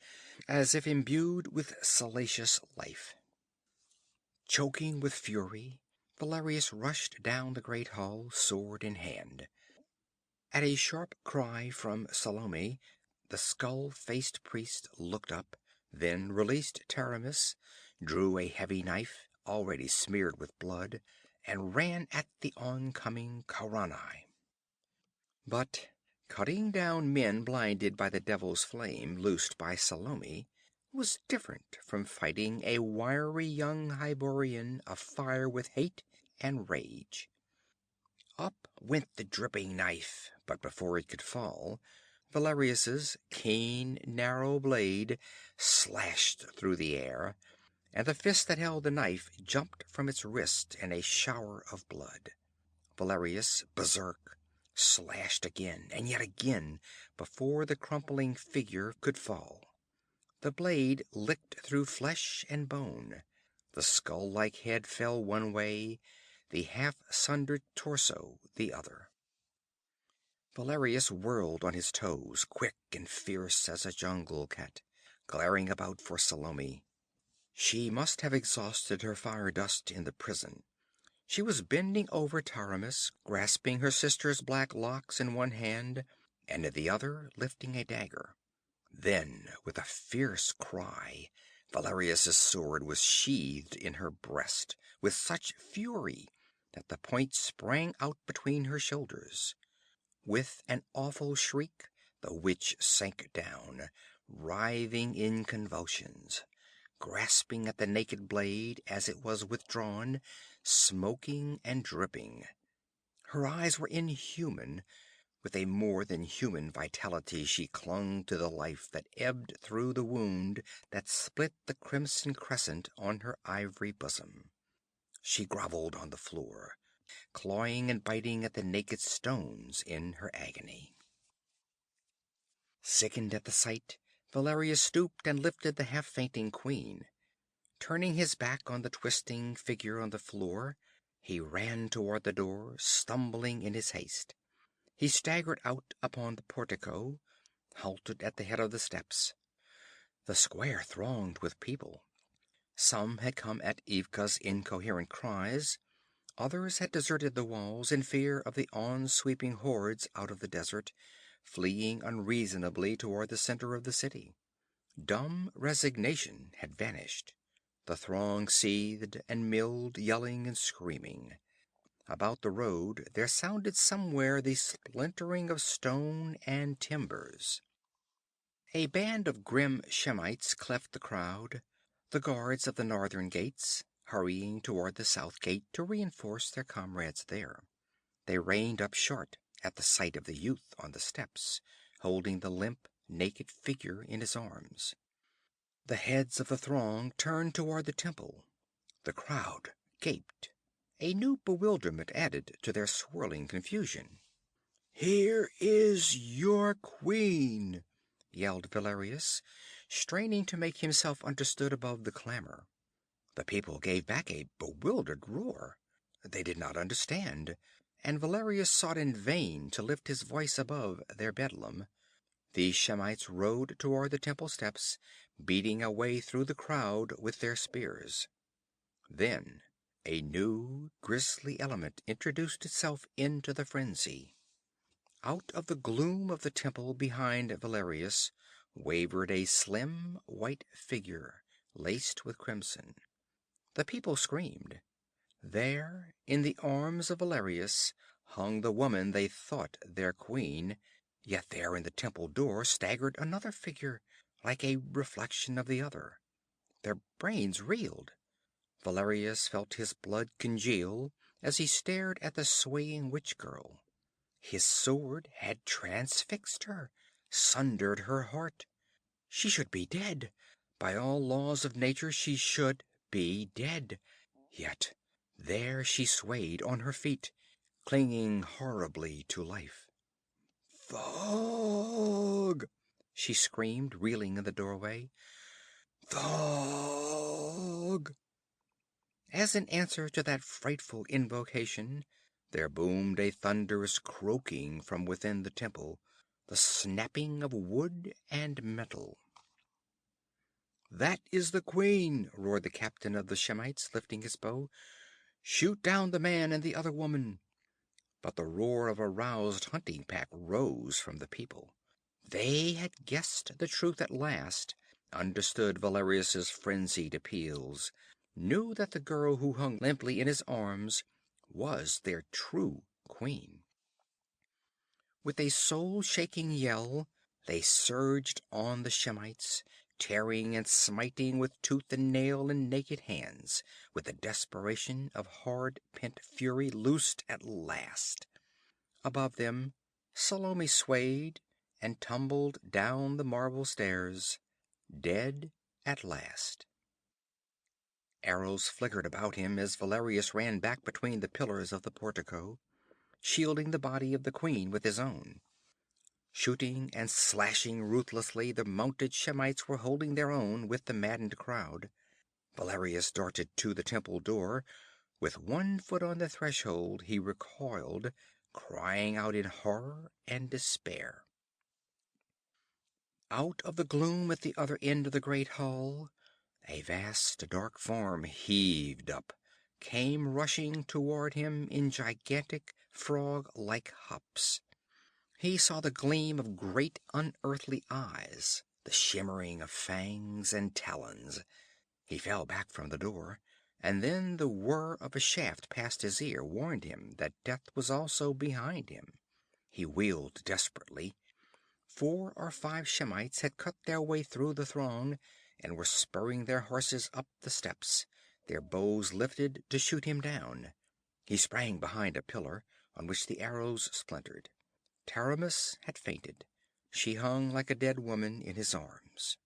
as if imbued with salacious life. Choking with fury, Valerius rushed down the great hall, sword in hand. At a sharp cry from Salome, the skull-faced priest looked up, then released Taramis, drew a heavy knife, already smeared with blood, and ran at the oncoming Khaurani. But cutting down men blinded by the devil's flame loosed by Salome was different from fighting a wiry young Hyborian afire with hate and rage. Up went the dripping knife, but before it could fall, Valerius's keen, narrow blade slashed through the air, and the fist that held the knife jumped from its wrist in a shower of blood. Valerius, berserk, slashed again and yet again before the crumpling figure could fall. The blade licked through flesh and bone. The skull-like head fell one way, the half-sundered torso the other. Valerius whirled on his toes, quick and fierce as a jungle cat, glaring about for Salome. She must have exhausted her fire dust in the prison. She was bending over Taramis, grasping her sister's black locks in one hand, and in the other lifting a dagger. Then, with a fierce cry, Valerius's sword was sheathed in her breast with such fury that the point sprang out between her shoulders. With an awful shriek, the witch sank down, writhing in convulsions, grasping at the naked blade as it was withdrawn, smoking and dripping. Her eyes were inhuman. With a more than human vitality she clung to the life that ebbed through the wound that split the crimson crescent on her ivory bosom. She groveled on the floor, clawing and biting at the naked stones in her agony. Sickened at the sight, Valerius stooped and lifted the half-fainting queen. Turning his back on the twisting figure on the floor, he ran toward the door, stumbling in his haste. He staggered out upon the portico, halted at the head of the steps. The square thronged with people. Some had come at Ivka's incoherent cries, others had deserted the walls in fear of the on-sweeping hordes out of the desert, fleeing unreasonably toward the center of the city. Dumb resignation had vanished. The throng seethed and milled, yelling and screaming. About the road there sounded somewhere the splintering of stone and timbers. A band of grim Shemites cleft the crowd, the guards of the northern gates, hurrying toward the south gate to reinforce their comrades there. They reined up short at the sight of the youth on the steps, holding the limp, naked figure in his arms. The heads of the throng turned toward the temple. The crowd gaped. A new bewilderment added to their swirling confusion. "Here is your queen!" yelled Valerius, straining to make himself understood above the clamor. The people gave back a bewildered roar. They did not understand, and Valerius sought in vain to lift his voice above their bedlam. The Shemites rode toward the temple steps, beating a way through the crowd with their spears. Then a new, grisly element introduced itself into the frenzy. Out of the gloom of the temple behind Valerius wavered a slim, white figure, laced with crimson. The people screamed. There, in the arms of Valerius, hung the woman they thought their queen, yet there in the temple door staggered another figure, like a reflection of the other. Their brains reeled. Valerius felt his blood congeal as he stared at the swaying witch girl. His sword had transfixed her, sundered her heart. She should be dead. By all laws of nature she should be dead. Yet there she swayed on her feet, clinging horribly to life. "Thug!" she screamed, reeling in the doorway. "Thug!" As in answer to that frightful invocation, there boomed a thunderous croaking from within the temple. the snapping of wood and metal. "That is the queen!" roared the captain of the Shemites, lifting his bow. "Shoot down the man and the other woman!" But the roar of a roused hunting pack rose from the people. They had guessed the truth at last, understood Valerius's frenzied appeals, knew that the girl who hung limply in his arms was their true queen. With a soul-shaking yell, they surged on the Shemites, tearing and smiting with tooth and nail and naked hands, with the desperation of hard-pent fury loosed at last. Above them, Salome swayed and tumbled down the marble stairs, dead at last. Arrows flickered about him as Valerius ran back between the pillars of the portico, shielding the body of the queen with his own. Shooting and slashing ruthlessly, the mounted Shemites were holding their own with the maddened crowd. Valerius darted to the temple door. With one foot on the threshold, he recoiled, crying out in horror and despair. Out of the gloom at the other end of the great hall, a vast dark form heaved up, came rushing toward him in gigantic frog-like hops. He saw the gleam of great unearthly eyes, the shimmering of fangs and talons. He fell back from the door, and then the whir of a shaft past his ear warned him that death was also behind him. He wheeled desperately. 4 or 5 Shemites had cut their way through the throng, and were spurring their horses up the steps, their bows lifted to shoot him down. He sprang behind a pillar, on which the arrows splintered. Taramis had fainted. She hung like a dead woman in his arms.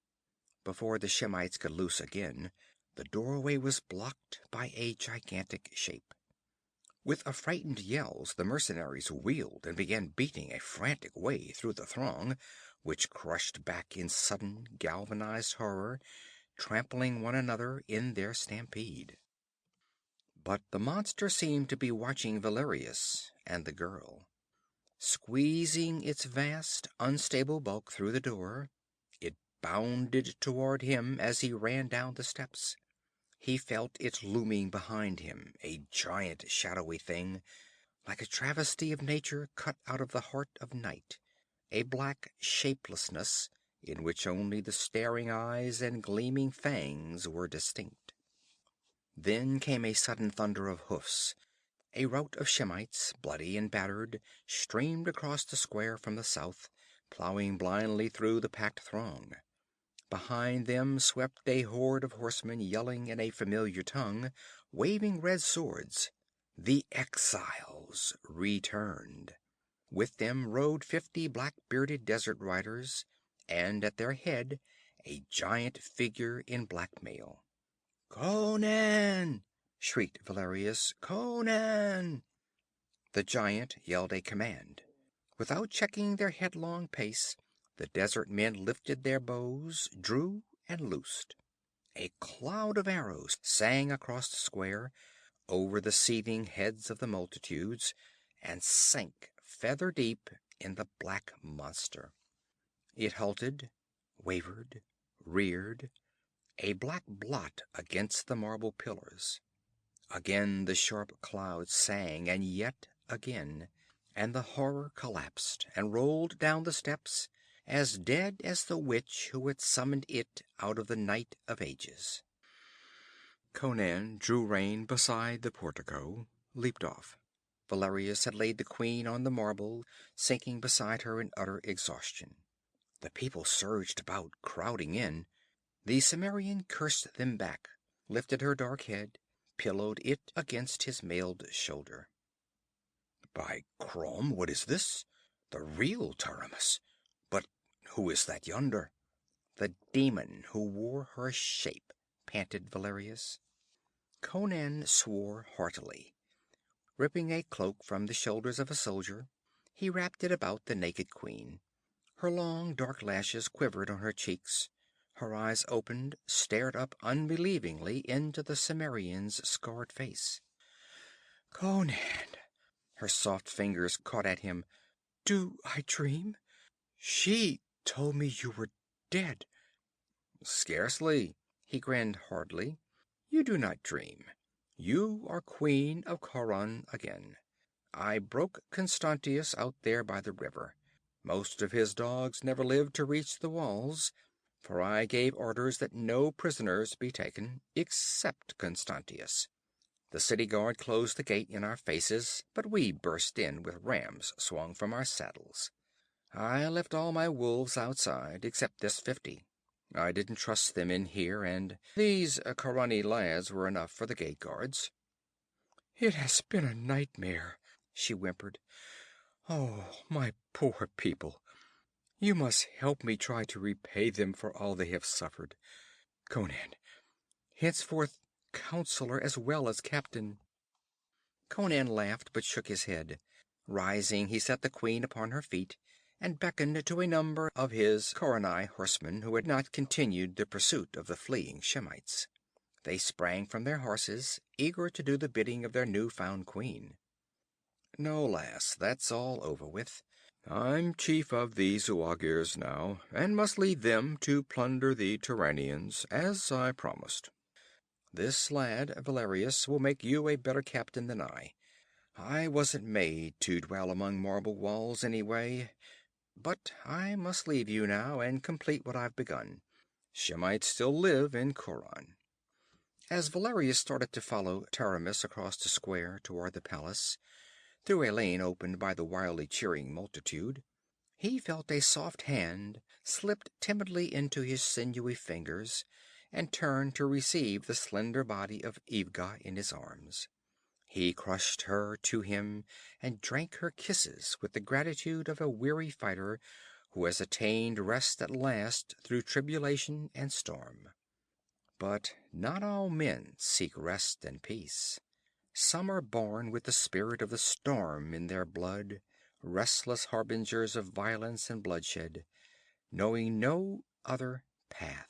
Before the Shemites could loose again, the doorway was blocked by a gigantic shape. With affrighted yells, the mercenaries wheeled and began beating a frantic way through the throng, which crushed back in sudden galvanized horror, trampling one another in their stampede. But the monster seemed to be watching Valerius and the girl. Squeezing its vast, unstable bulk through the door, it bounded toward him as he ran down the steps. He felt it looming behind him, a giant shadowy thing, like a travesty of nature cut out of the heart of night, a black shapelessness in which only the staring eyes and gleaming fangs were distinct. Then came a sudden thunder of hoofs. A rout of Shemites, bloody and battered, streamed across the square from the south, plowing blindly through the packed throng. Behind them swept a horde of horsemen, yelling in a familiar tongue, waving red swords. The exiles returned. With them rode 50 black-bearded desert riders, and at their head a giant figure in black mail. "Conan!" shrieked Valerius. "Conan!" The giant yelled a command. Without checking their headlong pace, the desert men lifted their bows, drew, and loosed. A cloud of arrows sang across the square, over the seething heads of the multitudes, and sank feather deep in the black monster. It halted, wavered, reared, a black blot against the marble pillars. Again the sharp cloud sang, and yet again, and the horror collapsed and rolled down the steps, as dead as the witch who had summoned it out of the night of ages. Conan drew rein beside the portico, leaped off. Valerius had laid the queen on the marble, sinking beside her in utter exhaustion. The people surged about, crowding in. The Cimmerian cursed them back, lifted her dark head, pillowed it against his mailed shoulder. "By Crom, what is this? The real Taramis! But who is that yonder?" "The demon who wore her shape," panted Valerius. Conan swore heartily. Ripping a cloak from the shoulders of a soldier, he wrapped it about the naked queen. Her long dark lashes quivered on her cheeks. Her eyes opened, stared up unbelievingly into the Cimmerian's scarred face. "Conan!" Her soft fingers caught at him. "Do I dream? She told me you were dead. Scarcely. He grinned hardly. You do not dream. You are queen of Khauran again. I broke Constantius out there by the river. Most of his dogs never lived to reach the walls, for I gave orders that no prisoners be taken, except Constantius. The city guard closed the gate in our faces, but we burst in with rams swung from our saddles. I left all my wolves outside, except this 50. I didn't trust them in here, and these Kharani lads were enough for the gate guards. It has been a nightmare, she whimpered. Oh, my poor people. You must help me try to repay them for all they have suffered. Conan, henceforth counselor as well as captain. Conan laughed but shook his head. Rising, he set the queen upon her feet and beckoned to a number of his Kharani horsemen who had not continued the pursuit of the fleeing Shemites. They sprang from their horses, eager to do the bidding of their new-found queen. No, lass, that's all over with. I'm chief of the Zuagirs now, and must leave them to plunder the Turanians, as I promised. This lad, Valerius, will make you a better captain than I. I wasn't made to dwell among marble walls anyway. But I must leave you now and complete what I've begun. Shemites still live in Khauran. As Valerius started to follow Taramis across the square toward the palace, through a lane opened by the wildly cheering multitude, he felt a soft hand slipped timidly into his sinewy fingers and turned to receive the slender body of Ivga in his arms. He crushed her to him and drank her kisses with the gratitude of a weary fighter who has attained rest at last through tribulation and storm. But not all men seek rest and peace. Some are born with the spirit of the storm in their blood, restless harbingers of violence and bloodshed, knowing no other path.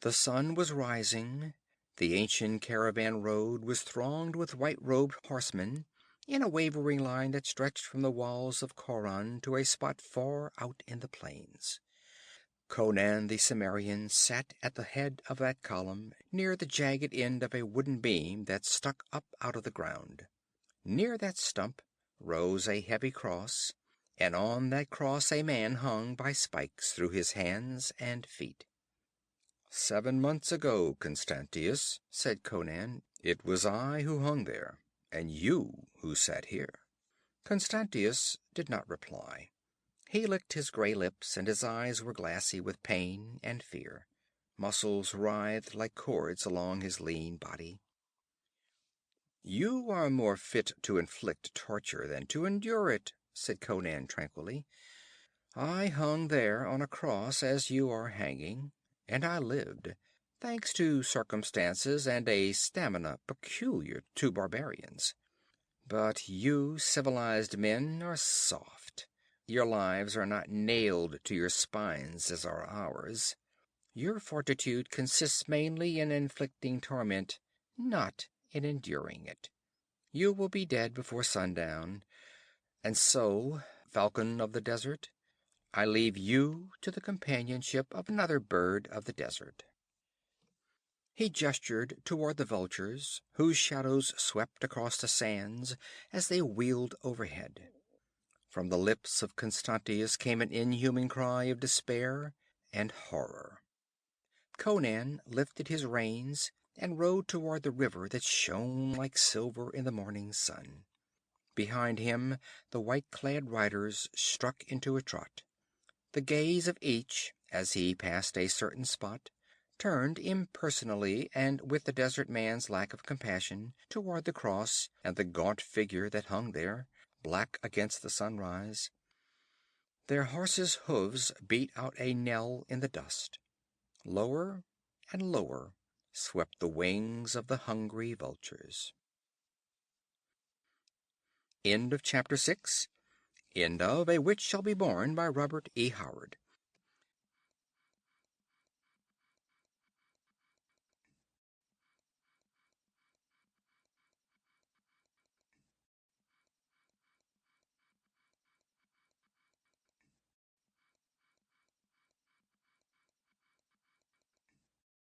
The sun was rising. The ancient caravan road was thronged with white-robed horsemen, in a wavering line that stretched from the walls of Khauran to a spot far out in the plains. Conan the Cimmerian sat at the head of that column, near the jagged end of a wooden beam that stuck up out of the ground. Near that stump rose a heavy cross, and on that cross a man hung by spikes through his hands and feet. 7 months ago, Constantius, said Conan, it was I who hung there, and you who sat here. Constantius did not reply. He licked his gray lips, and his eyes were glassy with pain and fear. Muscles writhed like cords along his lean body. You are more fit to inflict torture than to endure it, said Conan tranquilly. I hung there on a cross as you are hanging, and I lived, thanks to circumstances and a stamina peculiar to barbarians. But you civilized men are soft. Your lives are not nailed to your spines as are ours. Your fortitude consists mainly in inflicting torment, not in enduring it. You will be dead before sundown, and so, falcon of the desert, I leave you to the companionship of another bird of the desert. He gestured toward the vultures, whose shadows swept across the sands as they wheeled overhead. From the lips of Constantius came an inhuman cry of despair and horror. Conan lifted his reins and rode toward the river that shone like silver in the morning sun. Behind him, the white-clad riders struck into a trot. The gaze of each, as he passed a certain spot, turned impersonally and with the desert man's lack of compassion toward the cross and the gaunt figure that hung there, black against the sunrise. Their horses' hooves beat out a knell in the dust. Lower and lower swept the wings of the hungry vultures. End of chapter 6. End of A Witch Shall Be Born by Robert E. Howard.